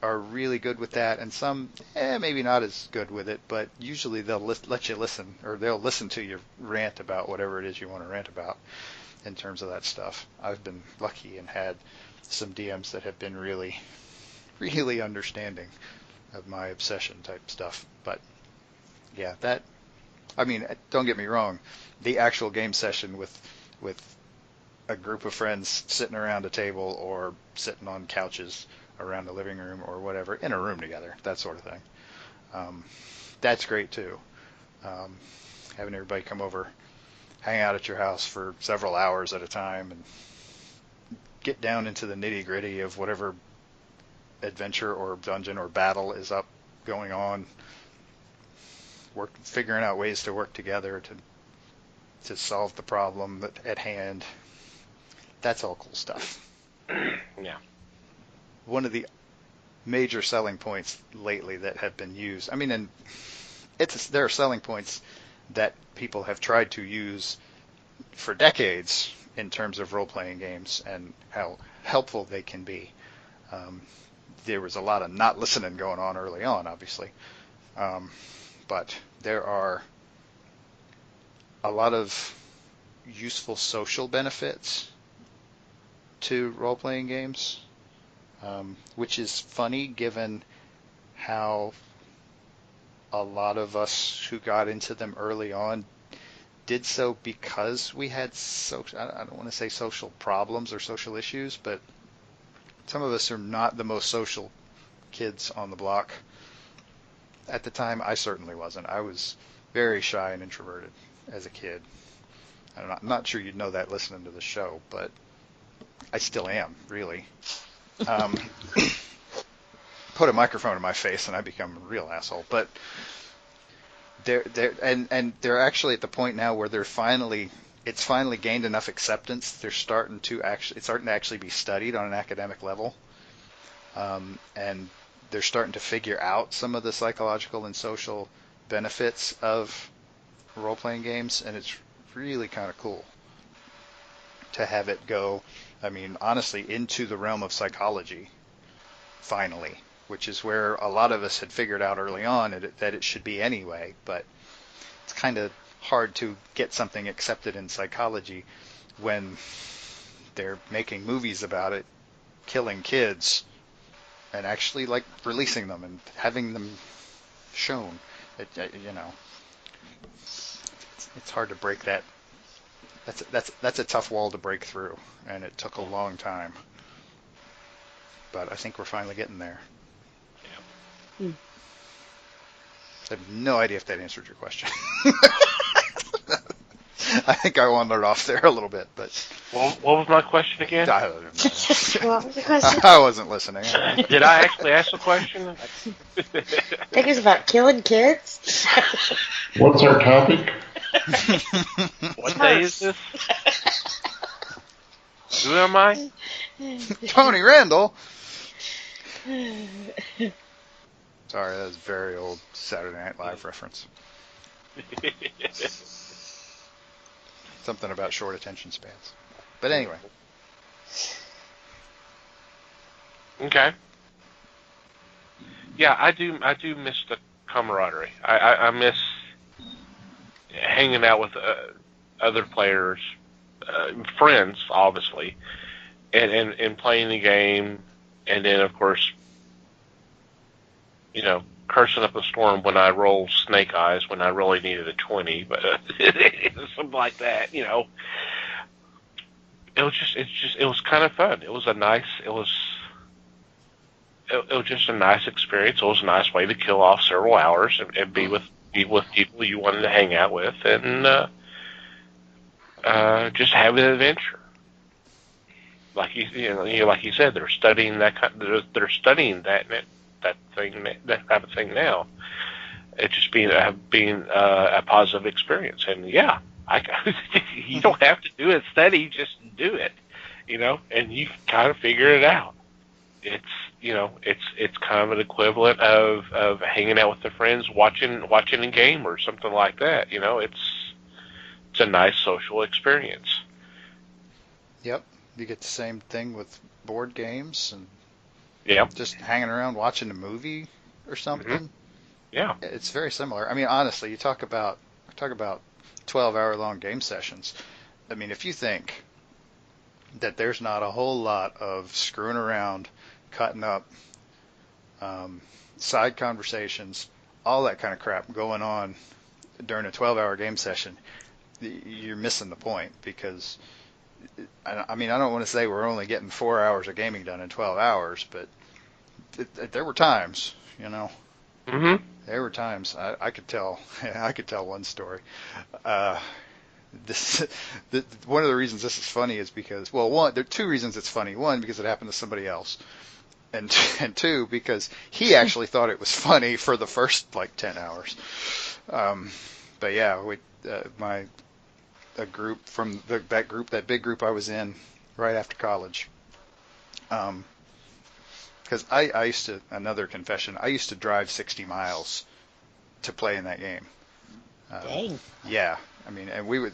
are really good with that, and some maybe not as good with it, but usually they'll let you listen, or they'll listen to you rant about whatever it is you want to rant about in terms of that stuff. I've been lucky and had some DMs that have been really, really understanding of my obsession type stuff. But yeah, don't get me wrong, the actual game session with a group of friends sitting around a table or sitting on couches around the living room or whatever, in a room together, that sort of thing. That's great too. Having everybody come over, hang out at your house for several hours at a time, and get down into the nitty gritty of whatever adventure or dungeon or battle is going on. Figuring out ways to work together to solve the problem at hand. That's all cool stuff. Yeah. One of the major selling points lately that have been used, and there are selling points that people have tried to use for decades in terms of role-playing games and how helpful they can be. There was a lot of not listening going on early on, obviously. But there are a lot of useful social benefits to role-playing games, which is funny given how a lot of us who got into them early on did so because we had I don't want to say social problems or social issues, but some of us are not the most social kids on the block. At the time, I certainly wasn't. I was very shy and introverted as a kid. I'm not sure you'd know that listening to the show, but I still am, really. Put a microphone in my face and I become a real asshole. But they're actually at the point now where it's finally gained enough acceptance. It's starting to actually be studied on an academic level, and they're starting to figure out some of the psychological and social benefits of role-playing games, and it's really kind of cool to have it go, honestly, into the realm of psychology, finally, which is where a lot of us had figured out early on that it should be anyway, but it's kind of hard to get something accepted in psychology when they're making movies about it, killing kids, and actually releasing them and having them shown. It's hard to break that. That's a tough wall to break through, and it took a long time. But I think we're finally getting there. Yeah. I have no idea if that answered your question. I think I wandered off there a little bit, but What was my question again? I don't know. What was the question? I wasn't listening. Did I actually ask a question? I think it's about killing kids. What's our topic? What day is this? Who am I? Tony Randall. Sorry, that was a very old Saturday Night Live reference. Something about short attention spans. But anyway. Okay. Yeah, I do miss the camaraderie. I miss hanging out with other players, friends, obviously, and playing the game, and then, of course, cursing up a storm when I rolled snake eyes when I really needed a 20, but something like that, It was kind of fun. It was just a nice experience. It was a nice way to kill off several hours and be with people you wanted to hang out with, and just have an adventure. Like you said, they're studying that type of thing now. It just being a positive experience, and yeah, you don't have to do it steady, just do it, and you kind of figure it out. It's kind of an equivalent of hanging out with the friends, watching a game or something like that. It's a nice social experience. Yep, you get the same thing with board games and just hanging around watching a movie or something. Mm-hmm. Yeah, it's very similar. I mean, honestly, you talk about 12-hour-long game sessions. I mean, if you think that there's not a whole lot of screwing around, cutting up, side conversations, all that kind of crap going on during a 12-hour game session, you're missing the point, because I mean, I don't want to say we're only getting 4 hours of gaming done in 12 hours, but there were times, Mm-hmm. There were times I could tell one story. One of the reasons this is funny is because, well, there are two reasons it's funny. One, because it happened to somebody else, and two, because he actually thought it was funny for the first 10 hours. But yeah, a group from that big group I was in right after college. Because I used to, another confession, I used to drive 60 miles to play in that game. Dang. Yeah, I mean, and we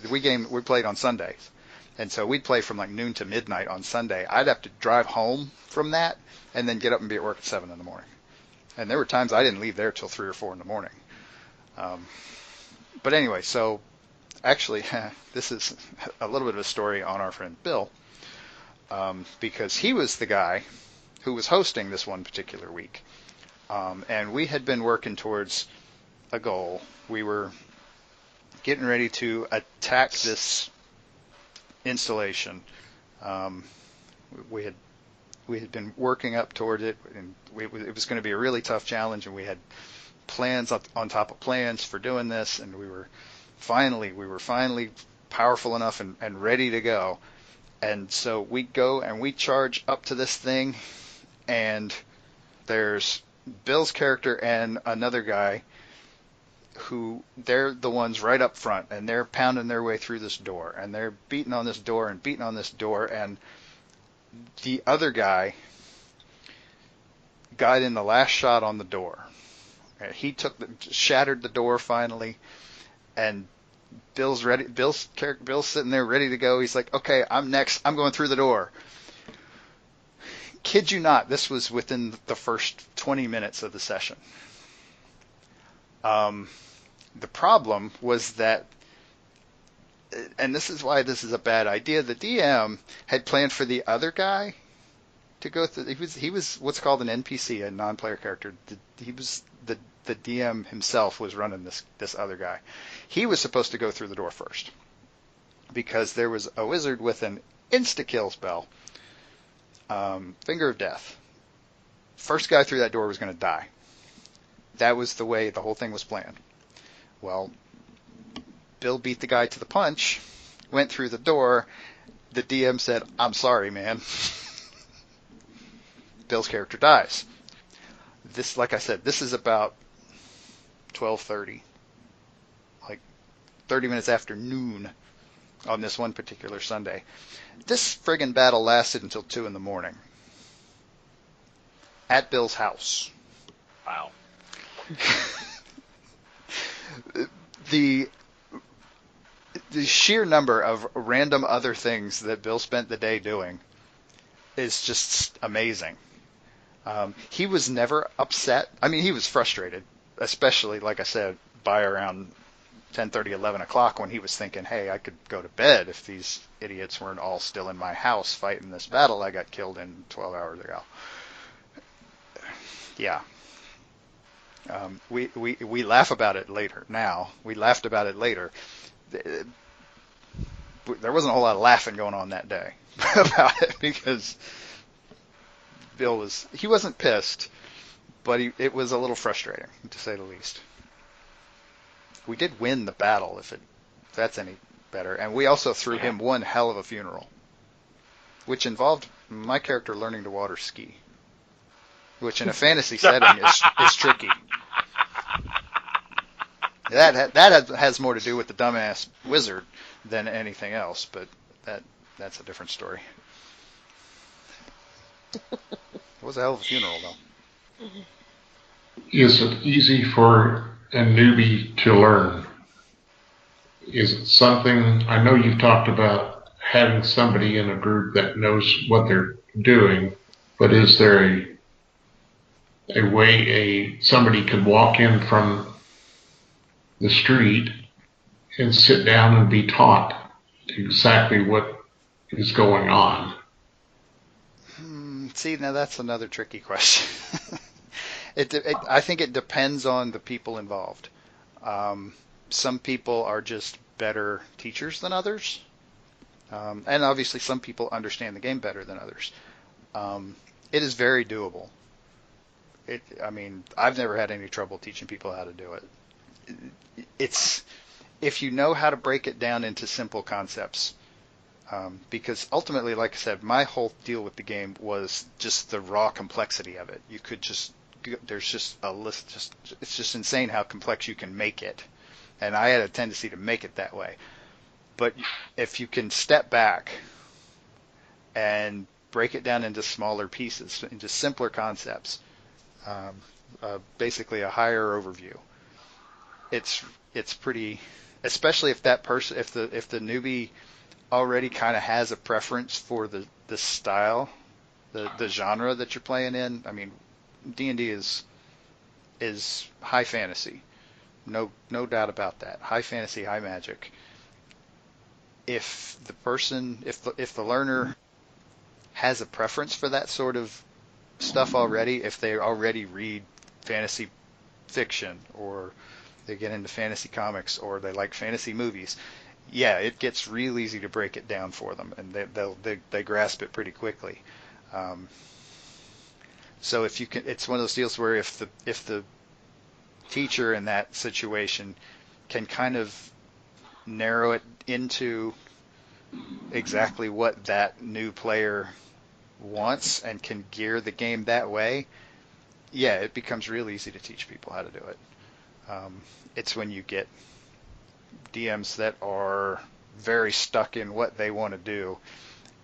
played on Sundays, and so we'd play from noon to midnight on Sunday. I'd have to drive home from that, and then get up and be at work at 7 in the morning. And there were times I didn't leave there till 3 or 4 in the morning. But anyway, so actually, this is a little bit of a story on our friend Bill, because he was the guy who was hosting this one particular week. And we had been working towards a goal. We were getting ready to attack this installation. We had been working up toward it, and it was going to be a really tough challenge, and we had plans on top of plans for doing this, and we were finally powerful enough and ready to go. And so we go and we charge up to this thing, and there's Bill's character and another guy who, they're the ones right up front, and they're pounding their way through this door, and they're beating on this door, and the other guy got in the last shot on the door. He shattered the door finally, and Bill's ready. Bill's sitting there ready to go. He's like, "Okay, I'm next. I'm going through the door." Kid you not, this was within the first 20 minutes of the session. The problem was that, and this is why this is a bad idea, the DM had planned for the other guy to go through. He was what's called an NPC, a non-player character. He was the DM himself was running this other guy. He was supposed to go through the door first, because there was a wizard with an insta-kill spell, Finger of Death. First guy through that door was going to die. That was the way the whole thing was planned. Well, Bill beat the guy to the punch, went through the door. The DM said, "I'm sorry, man." Bill's character dies. This, like I said, this is about 12:30, 30 minutes after noon on this one particular Sunday. This friggin' battle lasted until 2 in the morning at Bill's house. Wow. the the sheer number of random other things that Bill spent the day doing is just amazing. He was never upset. I mean, he was frustrated, especially, like I said, by around 10:30, 11 o'clock when he was thinking, hey, I could go to bed if these idiots weren't all still in my house fighting this battle I got killed in 12 hours ago. Yeah. We laugh about it later. Now, we laughed about it later. There wasn't a whole lot of laughing going on that day about it because he wasn't pissed, but it was a little frustrating, to say the least. We did win the battle, if that's any better, and we also threw him one hell of a funeral, which involved my character learning to water ski, which in a fantasy setting is tricky. That has more to do with the dumbass wizard than anything else, but that's a different story. It was a hell of a funeral, though. Is it easy for a newbie to learn? Is it something, I know you've talked about having somebody in a group that knows what they're doing, but is there a way somebody could walk in from the street and sit down and be taught exactly what is going on? See, now that's another tricky question. I think it depends on the people involved. Some people are just better teachers than others. And obviously some people understand the game better than others. It is very doable. I've never had any trouble teaching people how to do it. It's if you know how to break it down into simple concepts. Because ultimately, like I said, my whole deal with the game was just the raw complexity of it. You could there's just a list, it's just insane how complex you can make it. And I had a tendency to make it that way. But if you can step back and break it down into smaller pieces, into simpler concepts, basically a higher overview, it's pretty, especially if that person, if the newbie already kind of has a preference for the style, the genre that you're playing in. I mean, D&D is high fantasy, no doubt about that. High fantasy, high magic. If the learner has a preference for that sort of stuff already, if they already read fantasy fiction or they get into fantasy comics or they like fantasy movies, yeah, it gets real easy to break it down for them, and they grasp it pretty quickly. So if you can, it's one of those deals where if the teacher in that situation can kind of narrow it into exactly what that new player wants and can gear the game that way, yeah, it becomes real easy to teach people how to do it. It's when you get DMs that are very stuck in what they want to do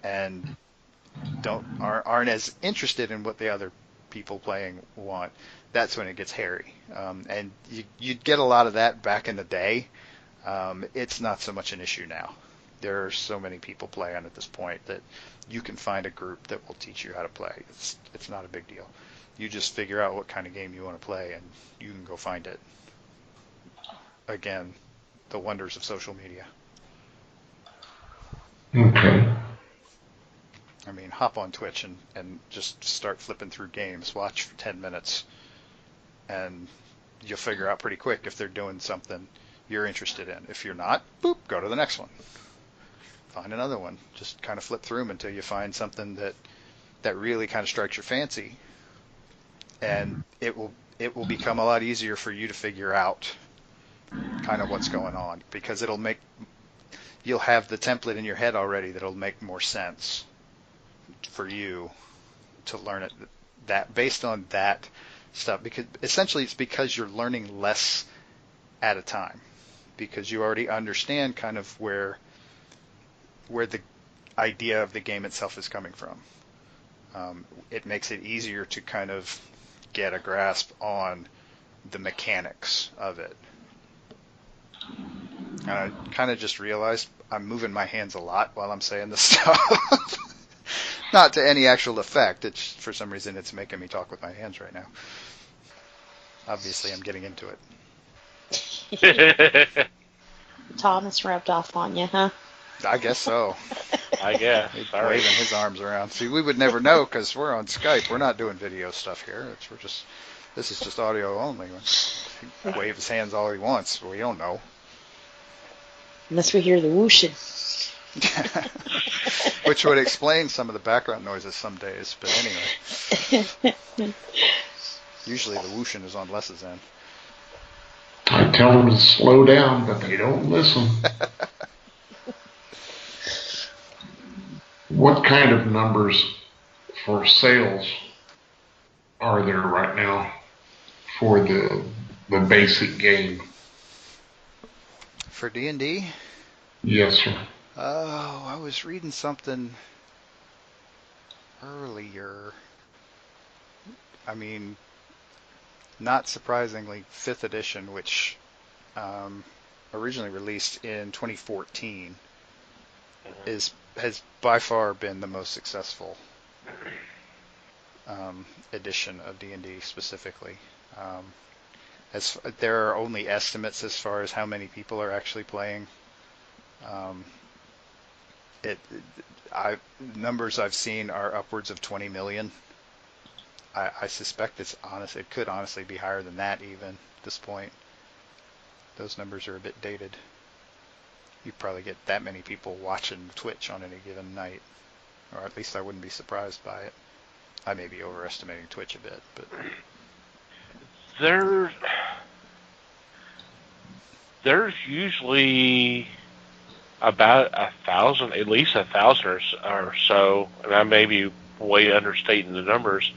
and aren't as interested in what the other people playing want. That's when it gets hairy. And you'd get a lot of that back in the day. It's not so much an issue now. There are so many people playing at this point that you can find a group that will teach you how to play. It's not a big deal. You just figure out what kind of game you want to play and you can go find it. Again, the wonders of social media. Okay. I mean, hop on Twitch and just start flipping through games. Watch for 10 minutes, and you'll figure out pretty quick if they're doing something you're interested in. If you're not, boop, go to the next one. Find another one. Just kind of flip through them until you find something that really kind of strikes your fancy, and it will become a lot easier for you to figure out kind of what's going on, because you'll have the template in your head already that'll make more sense for you to learn it that based on that stuff, because essentially it's because you're learning less at a time, because you already understand kind of where the idea of the game itself is coming from. It makes it easier to kind of get a grasp on the mechanics of it. And I kind of just realized I'm moving my hands a lot while I'm saying this stuff. Not to any actual effect. It's for some reason it's making me talk with my hands right now. Obviously, I'm getting into it. Thomas rubbed off on you, huh? I guess so. I guess. He's Sorry. waving his arms around. See, we would never know because we're on Skype. We're not doing video stuff here. This is just audio only. He can wave his hands all he wants. We don't know. Unless we hear the whooshing. Which would explain some of the background noises some days. But anyway. Usually the whooshing is on Les's end. I tell them to slow down, but they don't listen. What kind of numbers for sales are there right now for the basic game? For D&D? Yes, sir. Oh, I was reading something earlier. I mean, not surprisingly, 5th edition, which originally released in 2014, has by far been the most successful edition of D&D specifically. As there are only estimates as far as how many people are actually playing. Numbers I've seen are upwards of 20 million. I suspect it could honestly be higher than that even at this point. Those numbers are a bit dated. You probably get that many people watching Twitch on any given night, or at least I wouldn't be surprised by it. I may be overestimating Twitch a bit, but there's usually about 1,000, at least 1,000 or so, and I may be way understating the numbers,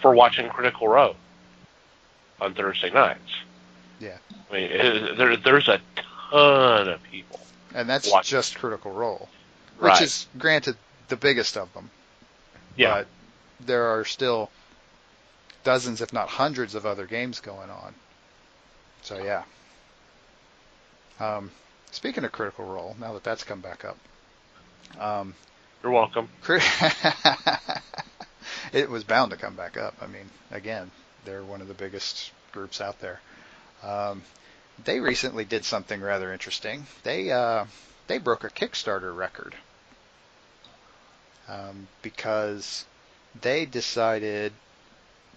for watching Critical Role on Thursday nights. Yeah. I mean, there's a ton of people. And that's watching. Just Critical Role, which Right. is, granted, the biggest of them. Yeah. But there are still dozens, if not hundreds, of other games going on. So, yeah. Speaking of Critical Role, now that that's come back up. You're welcome. It was bound to come back up. I mean, again, they're one of the biggest groups out there. They recently did something rather interesting. They broke a Kickstarter record because they decided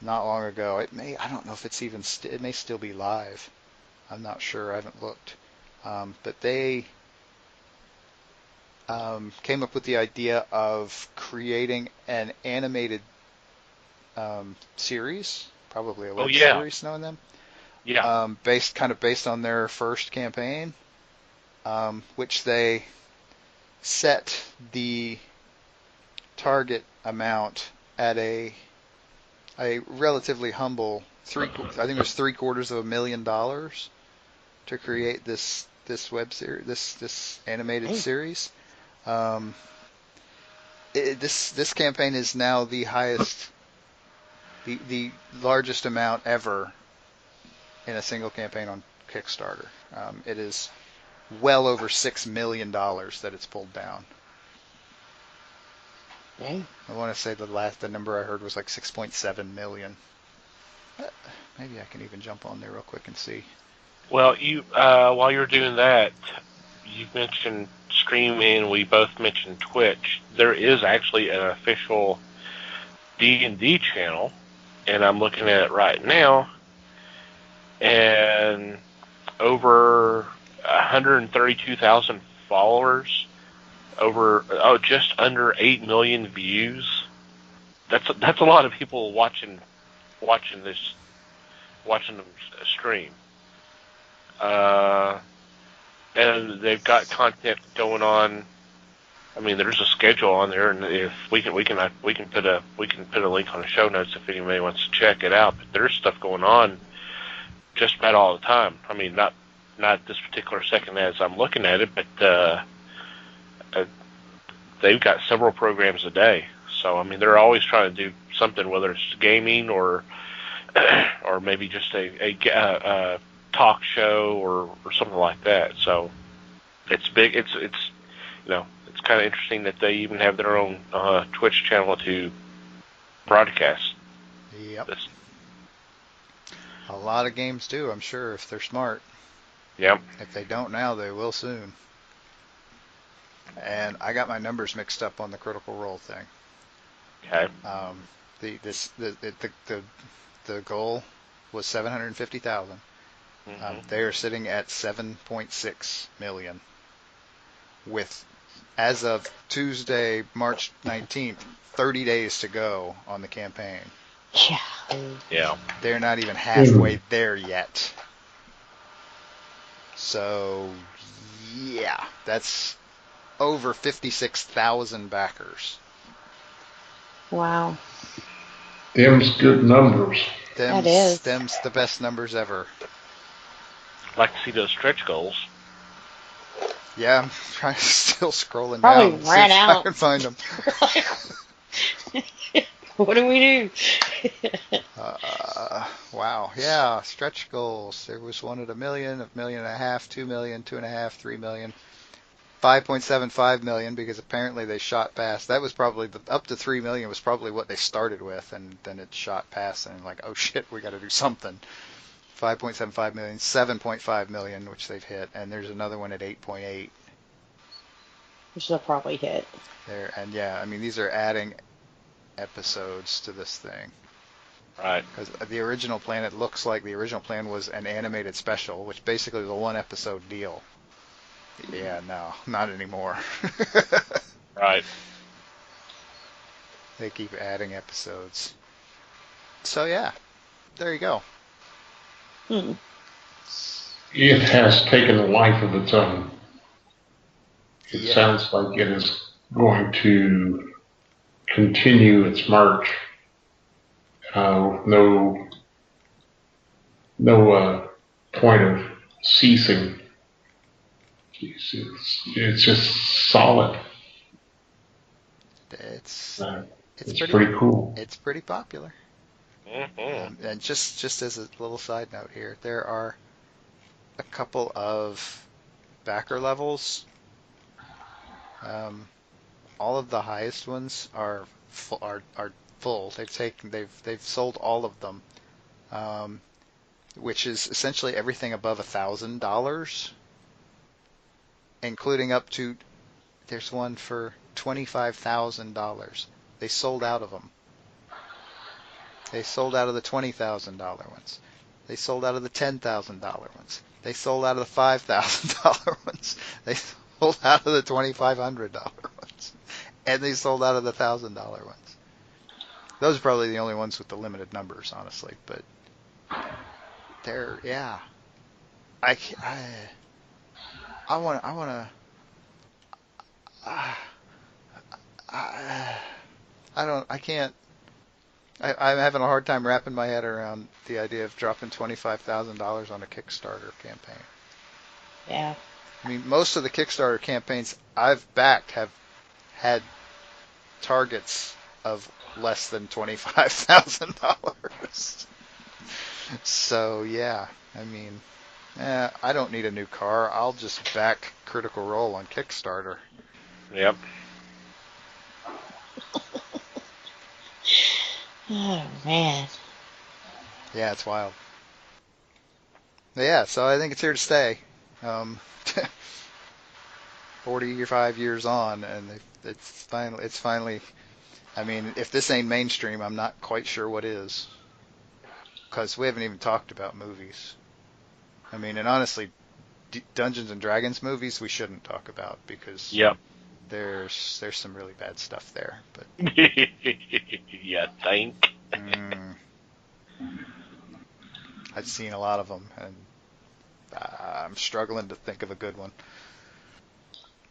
not long ago. I don't know if it's even. It may still be live. I'm not sure. I haven't looked. But they came up with the idea of creating an animated series, probably a web series, knowing them. Yeah. Based on their first campaign, which they set the target amount at a relatively humble I think it was $750,000 to create this web series, this animated series. This campaign is now the highest, the largest amount ever in a single campaign on Kickstarter. It is well over $6 million that it's pulled down. Dang. I want to say the number I heard was like 6.7 million. Maybe I can even jump on there real quick and see. Well, while you're doing that, you mentioned streaming. We both mentioned Twitch. There is actually an official D&D channel, and I'm looking at it right now. And over 132,000 followers, just under 8 million views. That's a lot of people watching them stream. And they've got content going on. I mean, there's a schedule on there, and if we can put a link on the show notes if anybody wants to check it out. But there's stuff going on just about all the time. I mean, not this particular second as I'm looking at it, but they've got several programs a day. So I mean, they're always trying to do something, whether it's gaming or or maybe just a talk show or something like that. So it's big. It's it's kind of interesting that they even have their own Twitch channel to broadcast Yep. this. A lot of games do, I'm sure, if they're smart. Yep. If they don't now, they will soon. And I got my numbers mixed up on the Critical Role thing. Okay. The goal was 750,000. They are sitting at 7.6 million, with, as of Tuesday, March 19th, 30 days to go on the campaign. Yeah. Yeah. They're not even halfway there yet. So, yeah, that's over 56,000 backers. Wow. Them's good numbers. That is. Them's the best numbers ever. I'd like to see those stretch goals. Yeah, I'm still scrolling Probably down. ran See if out. I can find them. What do we do? Wow. Yeah, stretch goals. There was one at $1 million, $1.5 million, $2 million, $2.5 million, $3 million, 5.75 million, because apparently they shot past. That was probably up to 3 million was probably what they started with, and then it shot past, and like, oh shit, we got to do something. 5.75 million, 7.5 million, which they've hit, and there's another one at 8.8. Which they'll probably hit. There, and yeah, I mean, these are adding episodes to this thing. Right. Because the original plan, it looks like the original plan was an animated special, which basically was a one episode deal. Yeah, no, not anymore. Right. They keep adding episodes. So yeah, there you go. It has taken a life of its own. It Yeah. sounds like it is going to continue its march. No point of ceasing. It's just solid. It's pretty cool. It's pretty popular. Mm-hmm. And just as a little side note here, there are a couple of backer levels. All of the highest ones are full. They've sold all of them, which is essentially everything above $1,000, including up to, there's one for $25,000. They sold out of them. They sold out of the $20,000 ones. They sold out of the $10,000 ones. They sold out of the $5,000 ones. They sold out of the $2,500 ones. And they sold out of the $1,000 ones. Those are probably the only ones with the limited numbers, honestly. But they're, yeah. I can't. I'm having a hard time wrapping my head around the idea of dropping $25,000 on a Kickstarter campaign. Yeah. I mean, most of the Kickstarter campaigns I've backed have had targets of less than $25,000. So, yeah, I mean, I don't need a new car. I'll just back Critical Role on Kickstarter. Yep. Oh, man. Yeah, it's wild. But yeah, so I think it's here to stay. 45 years on, and it's finally. I mean, if this ain't mainstream, I'm not quite sure what is. Because we haven't even talked about movies. I mean, and honestly, Dungeons and Dragons movies we shouldn't talk about because Yep. there's some really bad stuff there. But Yeah, think. I've seen a lot of them, and I'm struggling to think of a good one.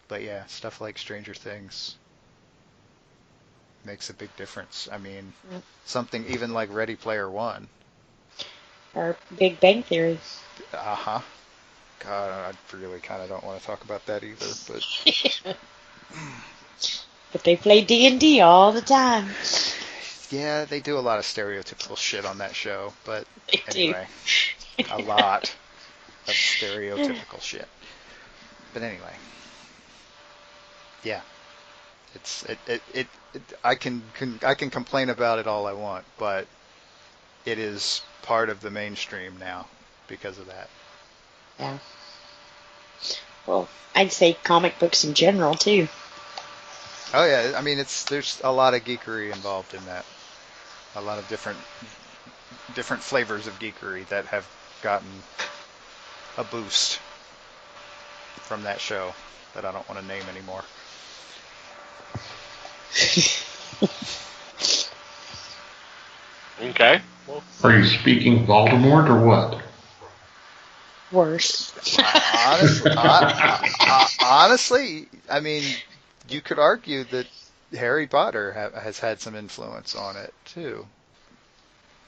But yeah, stuff like Stranger Things makes a big difference. I mean, something even like Ready Player One. Or Big Bang Theory. Uh-huh. God, I really kind of don't want to talk about that either, but... But they play D&D all the time. Yeah, they do a lot of stereotypical shit on that show, but They anyway, a lot of stereotypical shit. But anyway, yeah, I can complain about it all I want, but it is part of the mainstream now because of that. Yeah. Well, I'd say comic books in general too. Oh yeah, I mean there's a lot of geekery involved in that. A lot of different flavors of geekery that have gotten a boost from that show that I don't want to name anymore. Okay. Well, Are you speaking Voldemort or what? Worse. Honestly, I mean, you could argue that Harry Potter has had some influence on it too.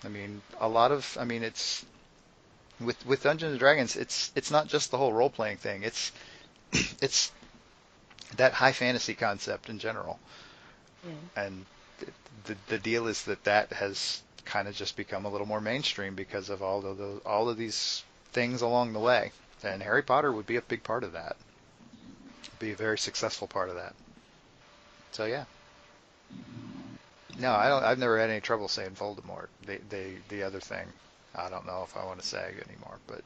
I mean, it's with Dungeons and Dragons, it's not just the whole role playing thing. It's that high fantasy concept in general, Yeah. and the deal is that has kind of just become a little more mainstream because of all of these things along the way. And Harry Potter would be a big part of that. Be a very successful part of that. So yeah. No, I don't. I've never had any trouble saying Voldemort. The other thing, I don't know if I want to say anymore, but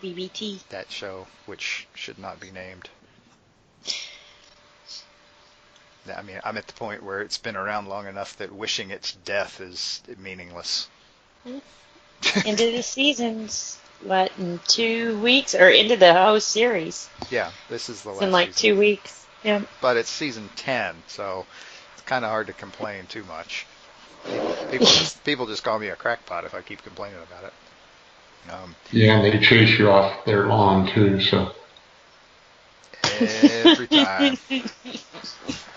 BBT. that show, which should not be named. I mean, I'm at the point where it's been around long enough that wishing its death is meaningless. Into the seasons. What, in 2 weeks? Or into the whole series? Yeah, this is the It's last in like season. 2 weeks. Yeah. But it's season 10, so it's kind of hard to complain too much. People just call me a crackpot if I keep complaining about it. Yeah, and they chase you off their lawn too, so. Every time.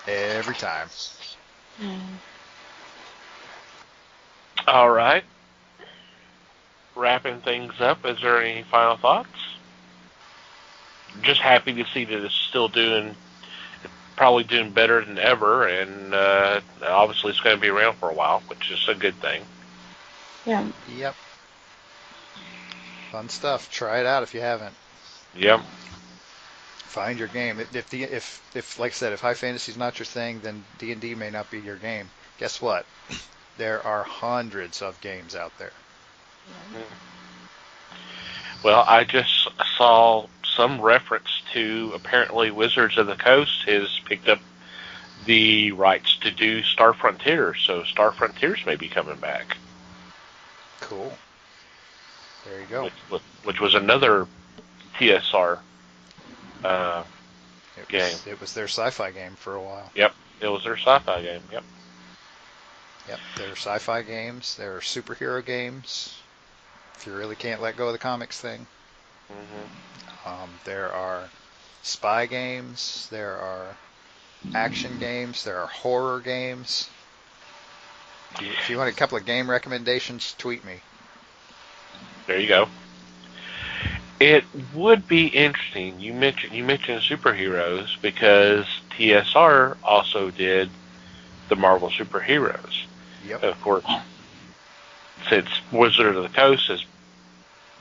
Every time. all right. Wrapping things up, is there any final thoughts? Just happy to see that it's still probably doing better than ever, and obviously it's going to be around for a while, which is a good thing. Yeah. Yep. Fun stuff. Try it out if you haven't. Yep. Find your game. If like I said, if high fantasy is not your thing, then D&D may not be your game. Guess what? There are hundreds of games out there. Well, I just saw some reference to apparently Wizards of the Coast has picked up the rights to do Star Frontiers, so Star Frontiers may be coming back. Cool. There you go. Which was another TSR game. It was their sci-fi game for a while. Yep, it was their sci-fi game. Yep. Yep, there are sci-fi games. There are superhero games. If you really can't let go of the comics thing. Mm-hmm. There are spy games. There are action games. There are horror games. If you want a couple of game recommendations, tweet me. There you go. It would be interesting. You mentioned superheroes because TSR also did the Marvel superheroes. Yep. Of course, since Wizard of the Coast is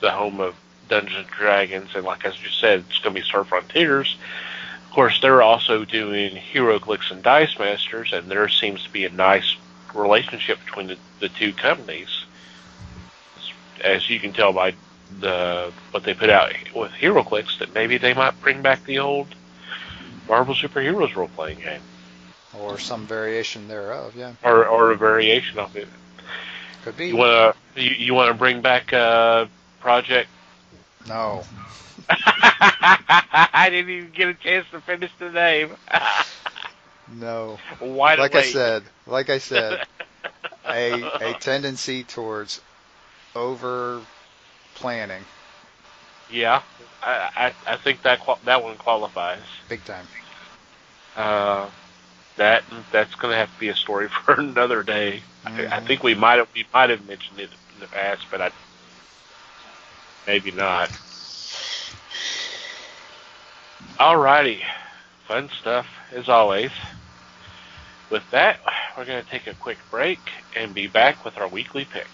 the home of Dungeons and Dragons, and like I just said, it's going to be Star Frontiers. Of course, they're also doing HeroClix and Dice Masters, and there seems to be a nice relationship between the two companies, as you can tell by what they put out with HeroClix, that maybe they might bring back the old Marvel Superheroes role-playing game. Or some variation thereof, yeah. Or a variation of it. Could be. You wanna bring back Project? No. I didn't even get a chance to finish the name. No. Why? Like I said, a tendency towards over planning. Yeah, I think that one qualifies. Big time. That's going to have to be a story for another day. Mm-hmm. I think we might have mentioned it in the past, but maybe not. Alrighty, fun stuff as always. With that, we're going to take a quick break and be back with our weekly picks.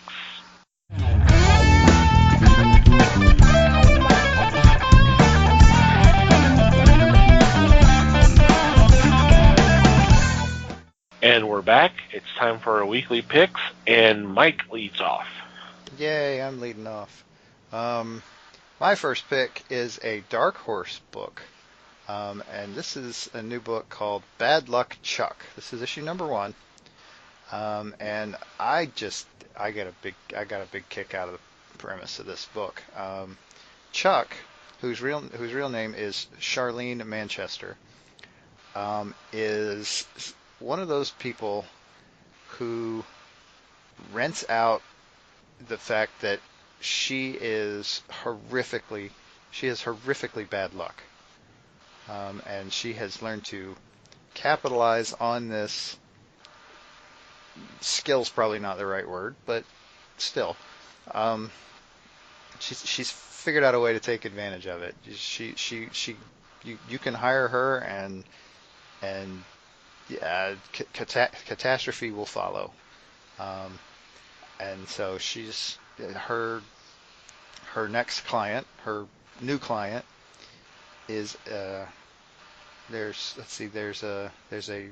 And we're back. It's time for our weekly picks, and Mike leads off. Yay, I'm leading off. My first pick is a Dark Horse book. And this is a new book called Bad Luck Chuck. This is issue number 1. And I got a big kick out of the premise of this book. Chuck, whose real name is Charlene Manchester, is one of those people who rents out the fact that she has horrifically bad luck. And she has learned to capitalize on this. Skill's probably not the right word, but still, she's figured out a way to take advantage of it. You can hire her, and catastrophe will follow. And so she's her next client, her new client is there's a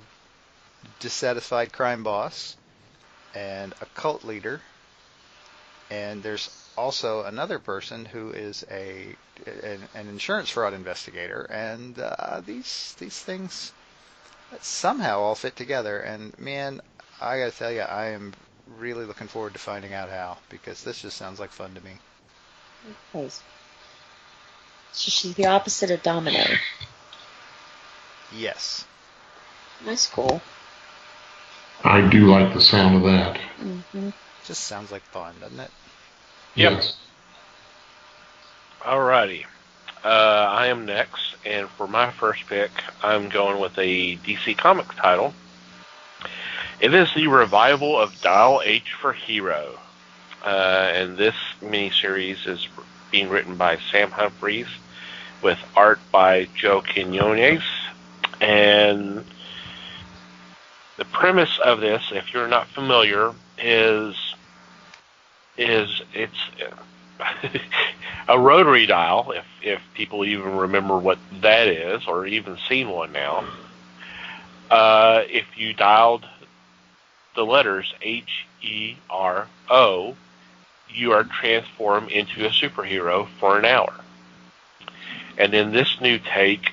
dissatisfied crime boss and a cult leader, and there's also another person who is an insurance fraud investigator, and these things somehow all fit together. And man, I gotta tell you, I am really looking forward to finding out how, because this just sounds like fun to me. Nice. So she's the opposite of Domino. Yes. That's cool. I do like the sound of that. Mm-hmm. Just sounds like fun, doesn't it? Yep. Yes. Alrighty. I am next, and for my first pick, I'm going with a DC Comics title. It is the revival of Dial H for Hero. And this miniseries is being written by Sam Humphries with art by Joe Quinones. And the premise of this, if you're not familiar, is it's a rotary dial, if people even remember what that is, or even seen one now. If you dialed the letters HERO, you are transformed into a superhero for an hour. And in this new take,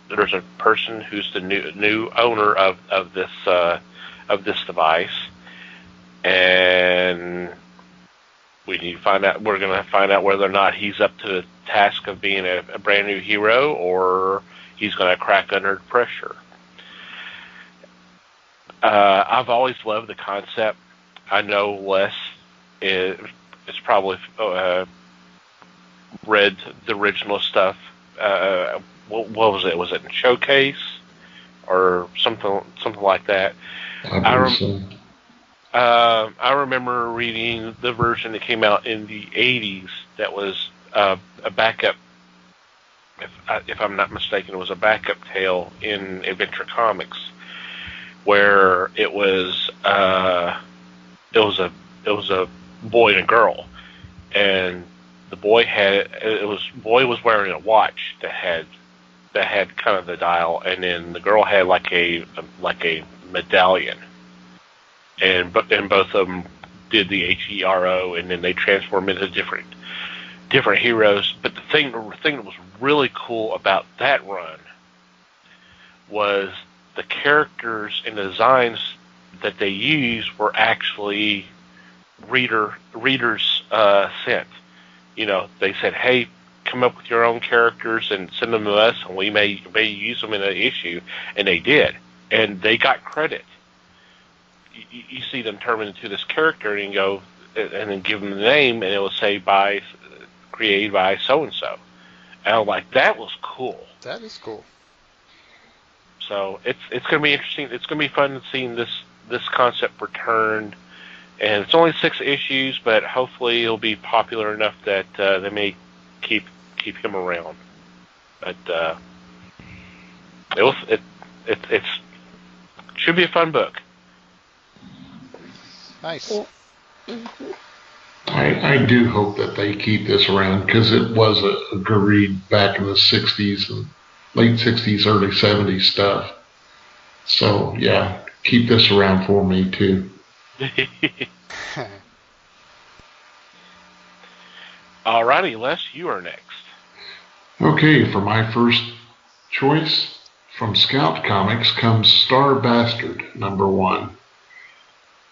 there's a person who's the new owner of this device, and we're going to find out whether or not he's up to the task of being a brand new hero, or he's going to crack under pressure. I've always loved the concept. I know Les is probably read the original stuff. What was it? Was it in Showcase or something like that? I remember reading the version that came out in the 80s that was a backup. If I'm not mistaken, it was a backup tale in Adventure Comics, where it was a boy and a girl, and the boy was wearing a watch that had kind of the dial, and then the girl had like a medallion, and both of them did the HERO, and then they transformed into different heroes. But the thing that was really cool about that run was the characters and the designs that they used were actually readers sent. You know, they said, "Hey, come up with your own characters and send them to us, and we may use them in an issue," and they did, and they got credit. You see them turn into this character, and you go, and then give them the name, and it will say created by so and so. And I'm like, that was cool. That is cool. So it's going to be interesting. It's going to be fun seeing this concept returned. And it's only 6 issues, but hopefully it'll be popular enough that they may keep him around. But it should be a fun book. Nice. I do hope that they keep this around because it was a good read back in the 60s and late 60s, early 70s stuff. So, yeah, keep this around for me, too. Alrighty, Les, you are next. Okay, for my first choice from Scout Comics comes Star Bastard, #1.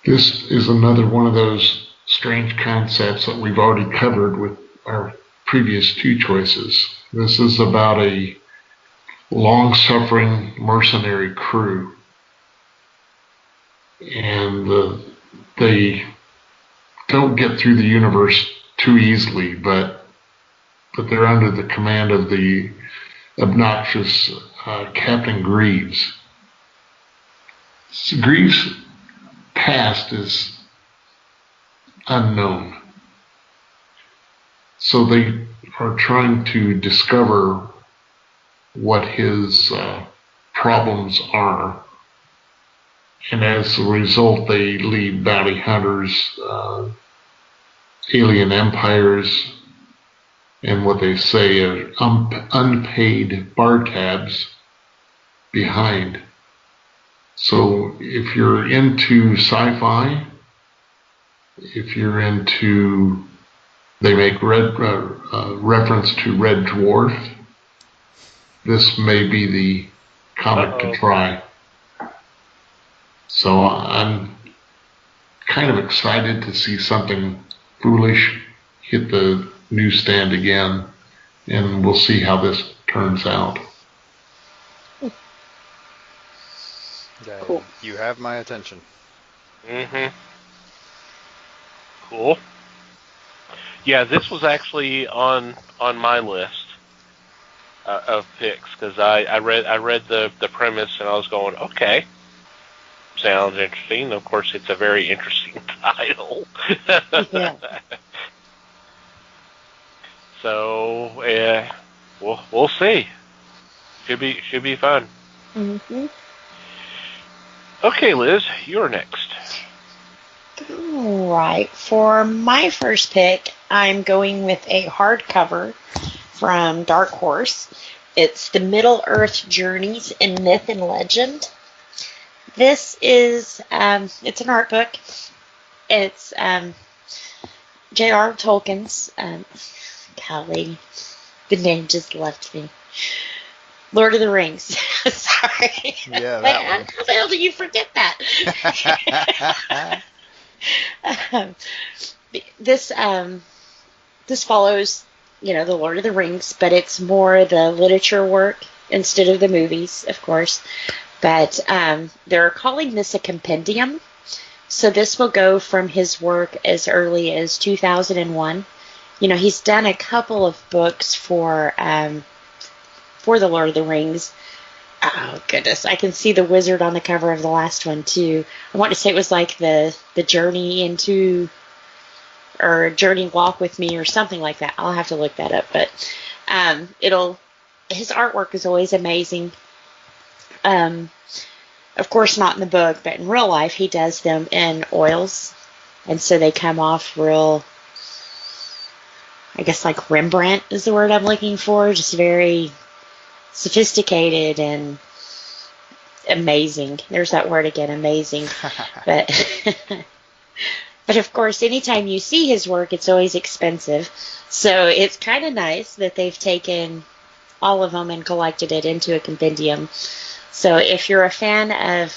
This is another one of those strange concepts that we've already covered with our previous two choices. This is about a long-suffering mercenary crew, and they don't get through the universe too easily, but they're under the command of the obnoxious Captain Greaves. Greaves' past is unknown, so they are trying to discover what his problems are, and as a result they lead bounty hunters, alien empires, and what they say are unpaid bar tabs behind. So if you're into sci-fi, if you're into, they make reference to Red Dwarf, this may be the comic to try. So I'm kind of excited to see something foolish hit the newsstand again, and we'll see how this turns out. Cool. You have my attention. Cool. Yeah, this was actually on my list of picks because I read the premise and I was going, okay, sounds interesting. Of course, it's a very interesting title. Yeah. So we'll see. Should be fun. Mm-hmm. Okay, Liz, you're next. All right. For my first pick, I'm going with a hardcover from Dark Horse. It's the Middle Earth Journeys in Myth and Legend. This is it's an art book. It's J.R. Tolkien's. Golly, the name just left me. Lord of the Rings. Sorry. Yeah, that one. How the hell do you forget that? This follows, the Lord of the Rings, but it's more the literature work instead of the movies, of course. But they're calling this a compendium. So this will go from his work as early as 2001. He's done a couple of books for the Lord of the Rings. Oh, goodness. I can see the wizard on the cover of the last one, too. I want to say it was like the Journey into, or Journey Walk with Me, or something like that. I'll have to look that up. But his artwork is always amazing. Of course, not in the book, but in real life, he does them in oils. And so they come off real, I guess like Rembrandt is the word I'm looking for. Just very sophisticated and amazing. There's that word again, amazing. But but of course, anytime you see his work, it's always expensive. So it's kind of nice that they've taken all of them and collected it into a compendium. So if you're a fan of,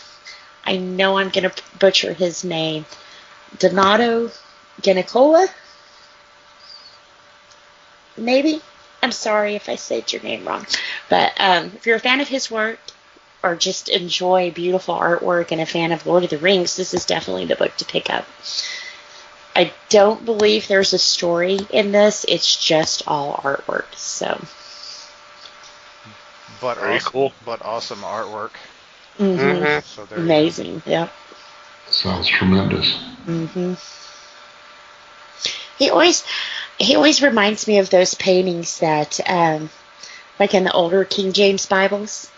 I know I'm going to butcher his name, Donato Giannicola, maybe? I'm sorry if I said your name wrong. But if you're a fan of his work or just enjoy beautiful artwork and a fan of Lord of the Rings, this is definitely the book to pick up. I don't believe there's a story in this. It's just all artwork. So, but very awesome, cool. But awesome artwork. Mm-hmm. So amazing. Yep. Sounds tremendous. Mm-hmm. He always reminds me of those paintings that, like in the older King James Bibles,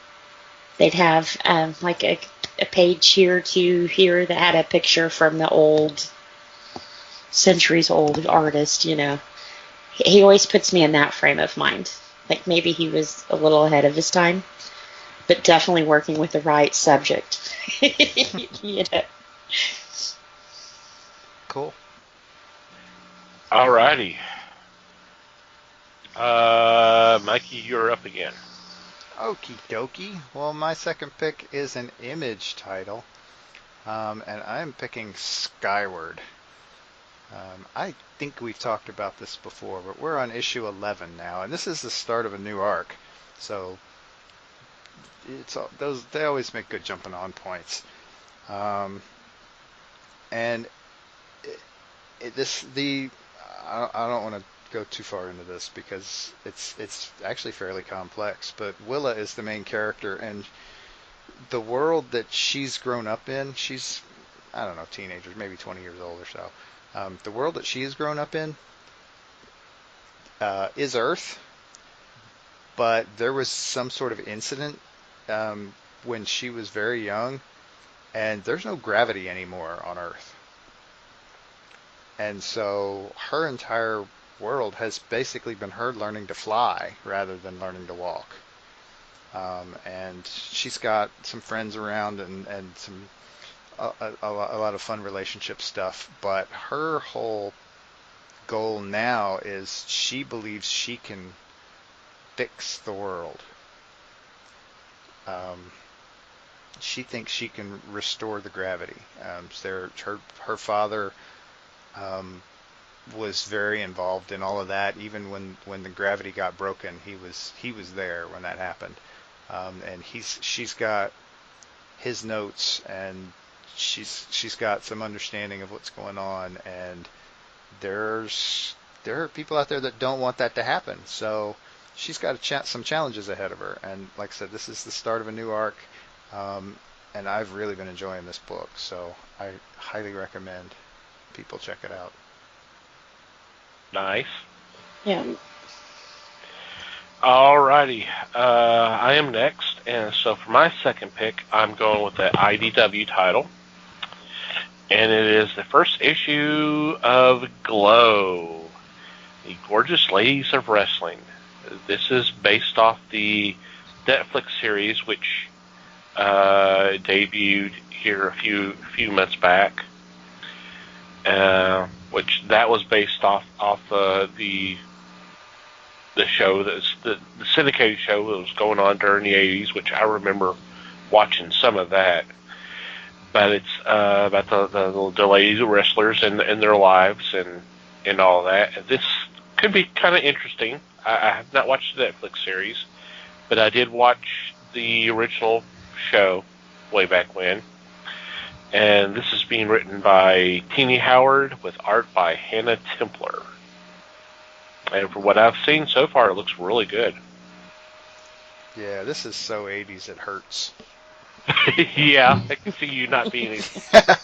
they'd have like a page here to here that had a picture from the old, centuries old artist, He always puts me in that frame of mind. Like maybe he was a little ahead of his time, but definitely working with the right subject. Cool. Alrighty. Mikey, you're up again. Okie dokie. Well, my second pick is an Image title, and I'm picking Skyward. I think we've talked about this before, but we're on issue 11 now, and this is the start of a new arc. So they always make good jumping on points. And I don't want to go too far into this because it's actually fairly complex. But Willa is the main character, and the world that she's grown up in, she's, I don't know, teenagers, maybe 20 years old or so. The world that she has grown up in is Earth, but there was some sort of incident when she was very young, and there's no gravity anymore on Earth. And so her entire world has basically been her learning to fly rather than learning to walk. And she's got some friends around and some a lot of fun relationship stuff, but her whole goal now is she believes she can fix the world. She thinks she can restore the gravity. Her father was very involved in all of that. Even when the gravity got broken, he was there when that happened. And she's got his notes, and she's got some understanding of what's going on, and there are people out there that don't want that to happen. So she's got some challenges ahead of her. And like I said, this is the start of a new arc, and I've really been enjoying this book. So I highly recommend people check it out. Nice. Yeah. Alrighty. I am next, and so for my second pick, I'm going with the IDW title. And it is the first issue of Glow, the Gorgeous Ladies of Wrestling. This is based off the Netflix series, which debuted here a few months back. Which that was based off the show that's the syndicated show that was going on during the 80s, which I remember watching some of that. But it's about the ladies wrestlers and their lives and all that. This could be kind of interesting. I have not watched the Netflix series, but I did watch the original show way back when. And this is being written by Teenie Howard with art by Hannah Templer. And from what I've seen so far, it looks really good. Yeah, this is so 80s it hurts. Yeah, I can see you not being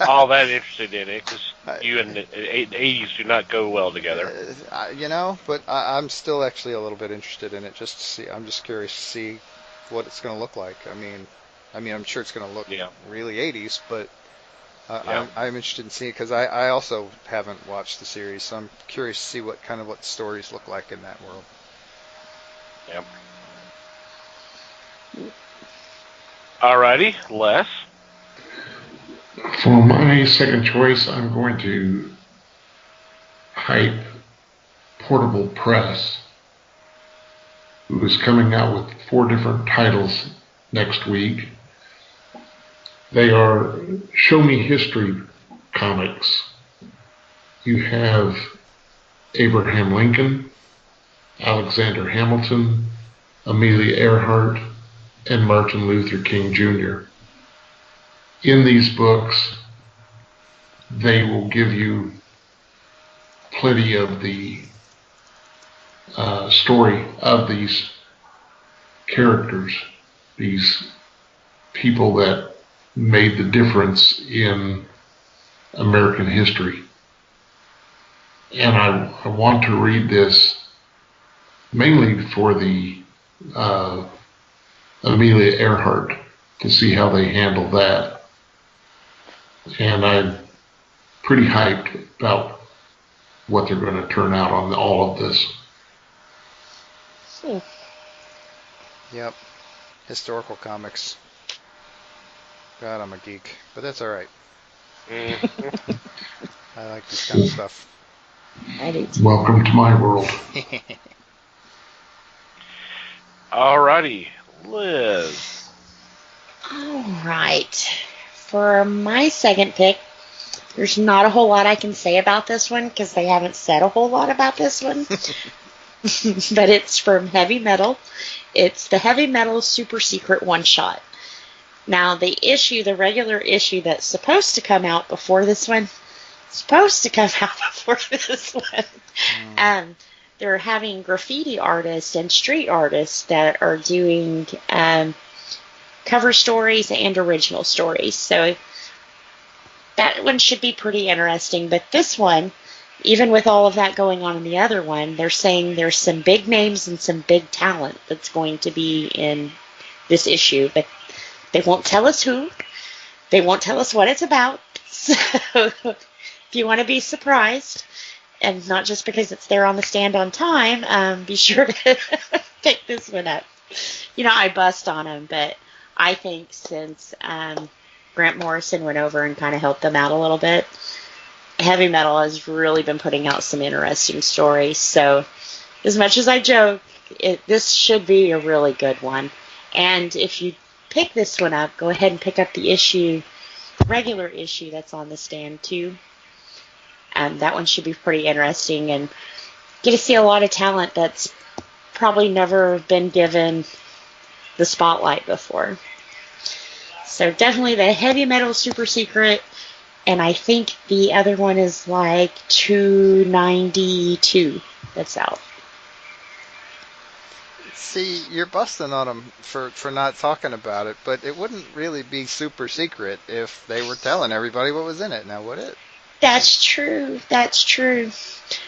all that interested in it, because you and the 80s do not go well together. But I'm still actually a little bit interested in it, just to see. I'm just curious to see what it's going to look like. I mean, I'm sure it's going to look really 80s, but I'm interested in seeing it because I also haven't watched the series, so I'm curious to see what stories look like in that world. Yep. Alrighty, Les. For my second choice, I'm going to hype Portable Press, who is coming out with 4 different titles next week. They are Show Me History comics. You have Abraham Lincoln, Alexander Hamilton, Amelia Earhart, and Martin Luther King Jr. In these books, they will give you plenty of the story of these characters, these people that made the difference in American history. And I want to read this mainly for the Amelia Earhart, to see how they handle that. and I'm pretty hyped about what they're going to turn out on all of this. Yep. Historical comics. God, I'm a geek, but that's all right. I like this kind of stuff. I do too. Welcome to my world. Alrighty, Liz. All right. For my second pick, there's not a whole lot I can say about this one because they haven't said a whole lot about this one. But it's from Heavy Metal. It's the Heavy Metal Super Secret One Shot. Now, the regular issue that's supposed to come out before this one, they're having graffiti artists and street artists that are doing cover stories and original stories. So that one should be pretty interesting. But this one, even with all of that going on in the other one, they're saying there's some big names and some big talent that's going to be in this issue. But they won't tell us who. They won't tell us what it's about. So if you want to be surprised, and not just because it's there on the stand on time, be sure to pick this one up. You know, I bust on them, but I think since Grant Morrison went over and kind of helped them out a little bit, Heavy Metal has really been putting out some interesting stories. So as much as I joke, this should be a really good one. And if you pick this one up, go ahead and pick up the regular issue that's on the stand too. That one should be pretty interesting and get to see a lot of talent that's probably never been given the spotlight before. So definitely the Heavy Metal Super Secret, and I think the other one is like $2.92 that's out. See, you're busting on them for not talking about it, but it wouldn't really be super secret if they were telling everybody what was in it. Now, would it? That's true.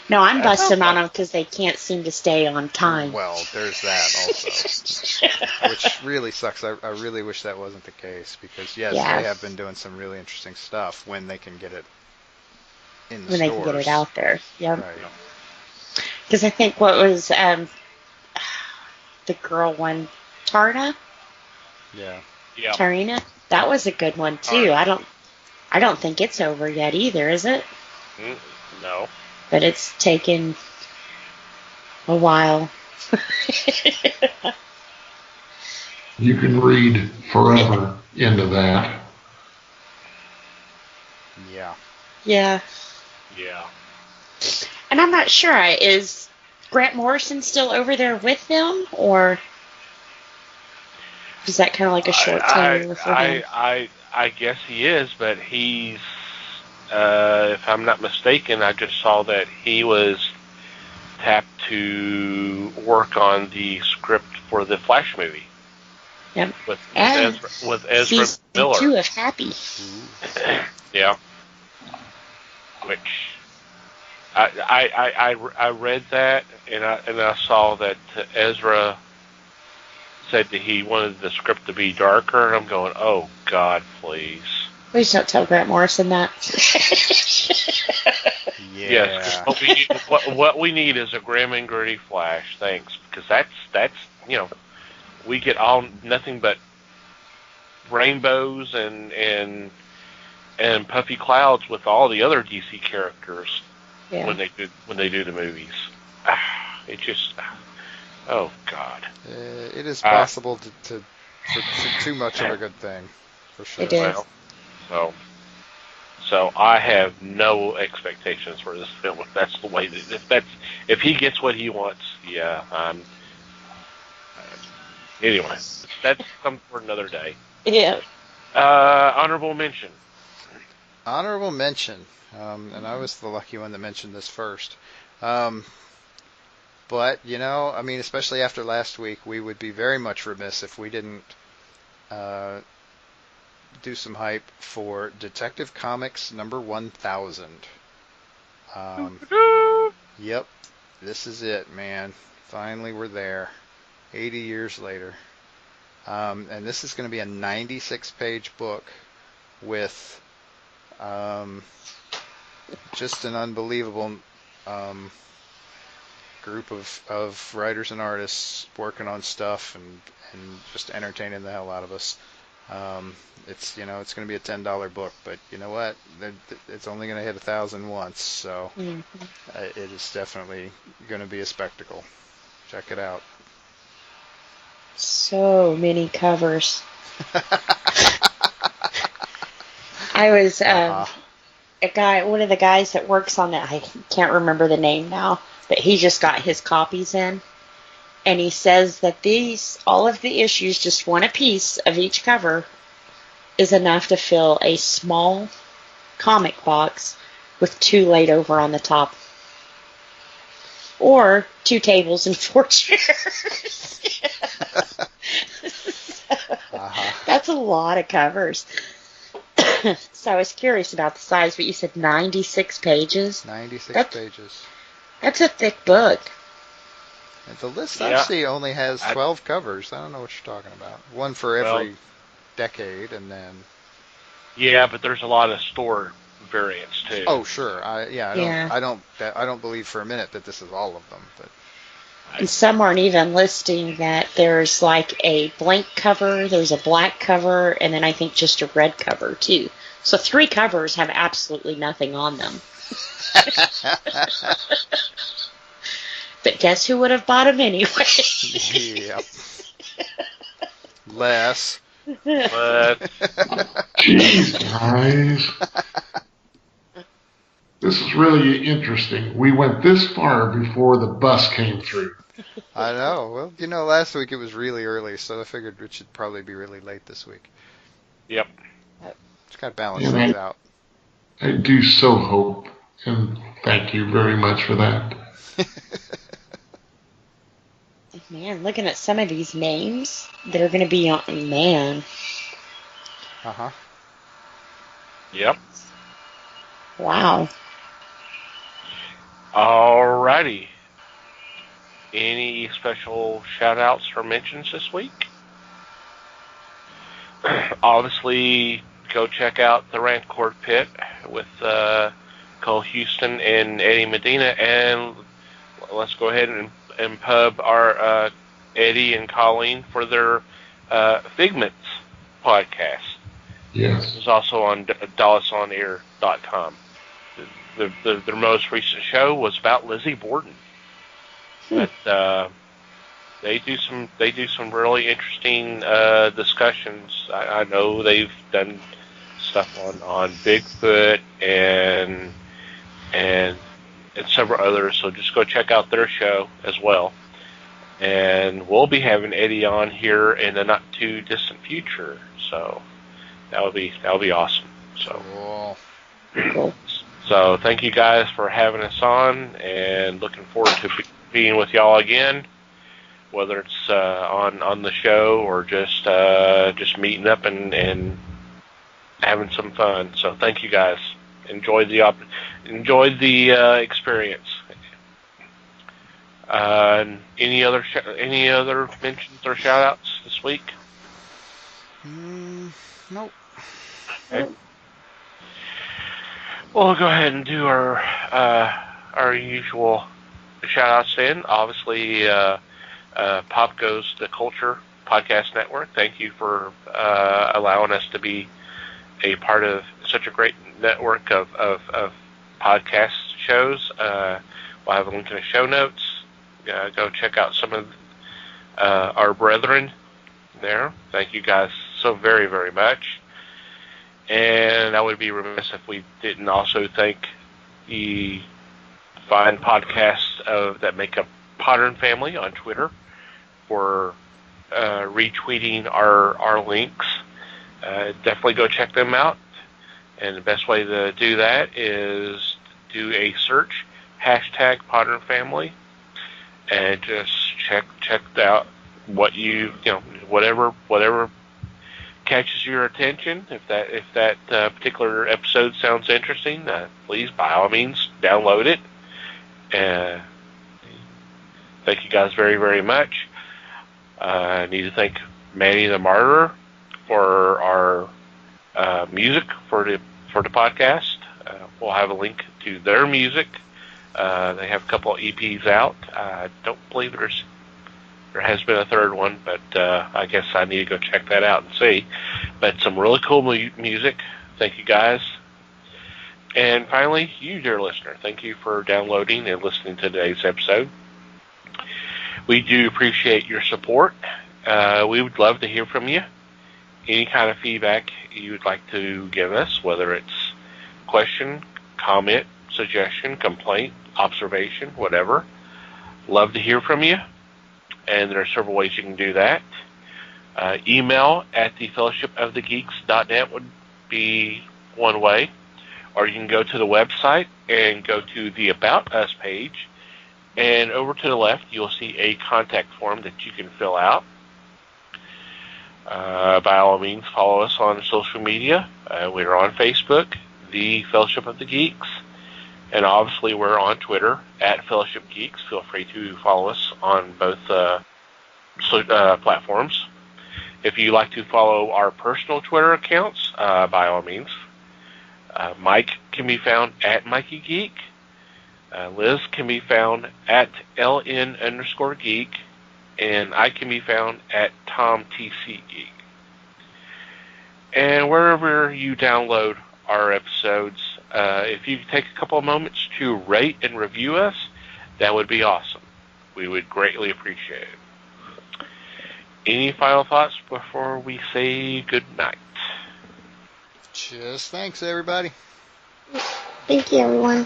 No, I'm busting on them because they can't seem to stay on time. Well, there's that also, which really sucks. I really wish that wasn't the case because, yes, they have been doing some really interesting stuff when they can get it in the stores. When they can get it out there. Yep. Right. Because I think what was the girl one, Tarna? Yeah. Tarina? That was a good one, too. I don't think it's over yet either, is it? No. But it's taken a while. You can read forever into that. Yeah. Yeah. Yeah. And I'm not sure, is Grant Morrison still over there with them, or is that kind of like a short tenure for him? I guess he is, but he's, if I'm not mistaken, I just saw that he was tapped to work on the script for the Flash movie. Yep. With Ezra Miller. Season 2 of Happy. Yeah. Which I read that and I saw that Ezra said that he wanted the script to be darker, and I'm going, oh God, please. Please don't tell Grant Morrison that. Yeah. Yes, what we need is a grim and gritty Flash. Thanks, because that's we get nothing but rainbows and puffy clouds with all the other DC characters when they do the movies. It just, oh God. It is possible for too much of a good thing, for sure. It is. Well, so I have no expectations for this film. If that's the way if he gets what he wants, anyway, that's something for another day. Yeah. Honorable mention. Honorable mention, and I was the lucky one that mentioned this first. But, I mean, especially after last week, we would be very much remiss if we didn't do some hype for Detective Comics number 1000. Yep, this is it, man. Finally, we're there. 80 years later. And this is going to be a 96-page book with Just an unbelievable group of writers and artists working on stuff and just entertaining the hell out of us. It's it's going to be a $10 book, but you know what? It's only going to hit 1,000 once, so it is definitely going to be a spectacle. Check it out. So many covers. I was one of the guys that works on that. I can't remember the name now, but he just got his copies in, and he says that all of the issues, just one a piece of each cover, is enough to fill a small comic box with 2 laid over on the top, or 2 tables and 4 chairs. That's a lot of covers. So I was curious about the size, but you said 96 pages? 96 pages. That's a thick book. And the list actually only has 12 covers. I don't know what you're talking about. One for every decade, and then... Yeah, but there's a lot of store variants, too. Oh, sure. I don't believe for a minute that this is all of them, but... And some aren't even listing that there's like a blank cover, there's a black cover, and then I think just a red cover, too. So 3 covers have absolutely nothing on them. But guess who would have bought them anyway? Yep. Less. Jeez, guys. This is really interesting. We went this far before the bus came through. I know. Well, last week it was really early, so I figured it should probably be really late this week. Yep. Just got to balance things out. I do so hope, and thank you very much for that. Man, looking at some of these names that are going to be on, man. Uh-huh. Yep. Wow. Alrighty. Any special shout-outs or mentions this week? Obviously, go check out the Rancourt Pit with Cole Houston and Eddie Medina, and let's go ahead and pub our Eddie and Colleen for their Figments podcast. Yes. It's also on DallasOnAir.com. Their most recent show was about Lizzie Borden. But they do some really interesting discussions. I know they've done stuff on Bigfoot and several others. So just go check out their show as well. And we'll be having Eddie on here in the not too distant future. So that'll be awesome. So cool. So thank you guys for having us on, and looking forward to being with y'all again, whether it's on the show or just meeting up and having some fun. So thank you guys. Enjoyed the experience. Any other mentions or shout outs this week? Nope. Okay. Well, we'll go ahead and do our usual shout outs then. Obviously, Pop Goes the Culture Podcast Network. Thank you for allowing us to be a part of such a great network of podcast shows. We'll have a link in the show notes. Go check out some of our brethren there. Thank you guys so very, very much. And I would be remiss if we didn't also thank the fine podcasts that make up Potter and Family on Twitter for retweeting our links. Definitely go check them out. And the best way to do that is do a search, hashtag Potter and Family, and just check out what whatever catches your attention. If that particular episode sounds interesting, please by all means download it. Thank you guys very, very much. I need to thank Manny the Martyr for our music for for the podcast. We'll have a link to their music. They have a couple of EPs out. I don't believe there has been a third one, but I guess I need to go check that out and see. But some really cool music. Thank you guys. And finally, you, dear listener, thank you for downloading and listening to today's episode. We do appreciate your support. We would love to hear from you. Any kind of feedback you would like to give us, whether it's question, comment, suggestion, complaint, observation, whatever. Love to hear from you. And there are several ways you can do that. Email at thefellowshipofthegeeks.net would be one way. Or you can go to the website and go to the About Us page. And over to the left, you'll see a contact form that you can fill out. By all means, follow us on social media. We're on Facebook, The Fellowship of the Geeks. And obviously, we're on Twitter, at Fellowship Geeks. Feel free to follow us on both platforms. If you like to follow our personal Twitter accounts, by all means. Mike can be found at Mikey Geek. Liz can be found at LN_Geek. And I can be found at TomTCGeek. And wherever you download our episodes, if you take a couple of moments to rate and review us, that would be awesome. We would greatly appreciate it. Any final thoughts before we say good night? Just thanks, everybody. Thank you, everyone.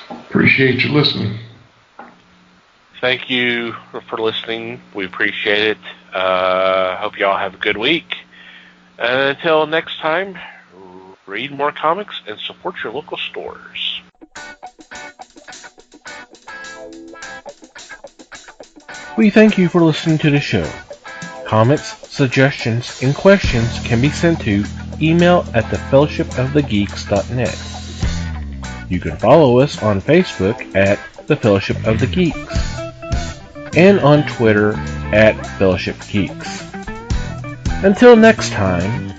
Appreciate you listening. Thank you for listening. We appreciate it. Hope y'all have a good week. And until next time, read more comics and support your local stores. We thank you for listening to the show. Comments, suggestions, and questions can be sent to email at thefellowshipofthegeeks.net. You can follow us on Facebook at The Fellowship of the Geeks and on Twitter at Fellowship Geeks. Until next time,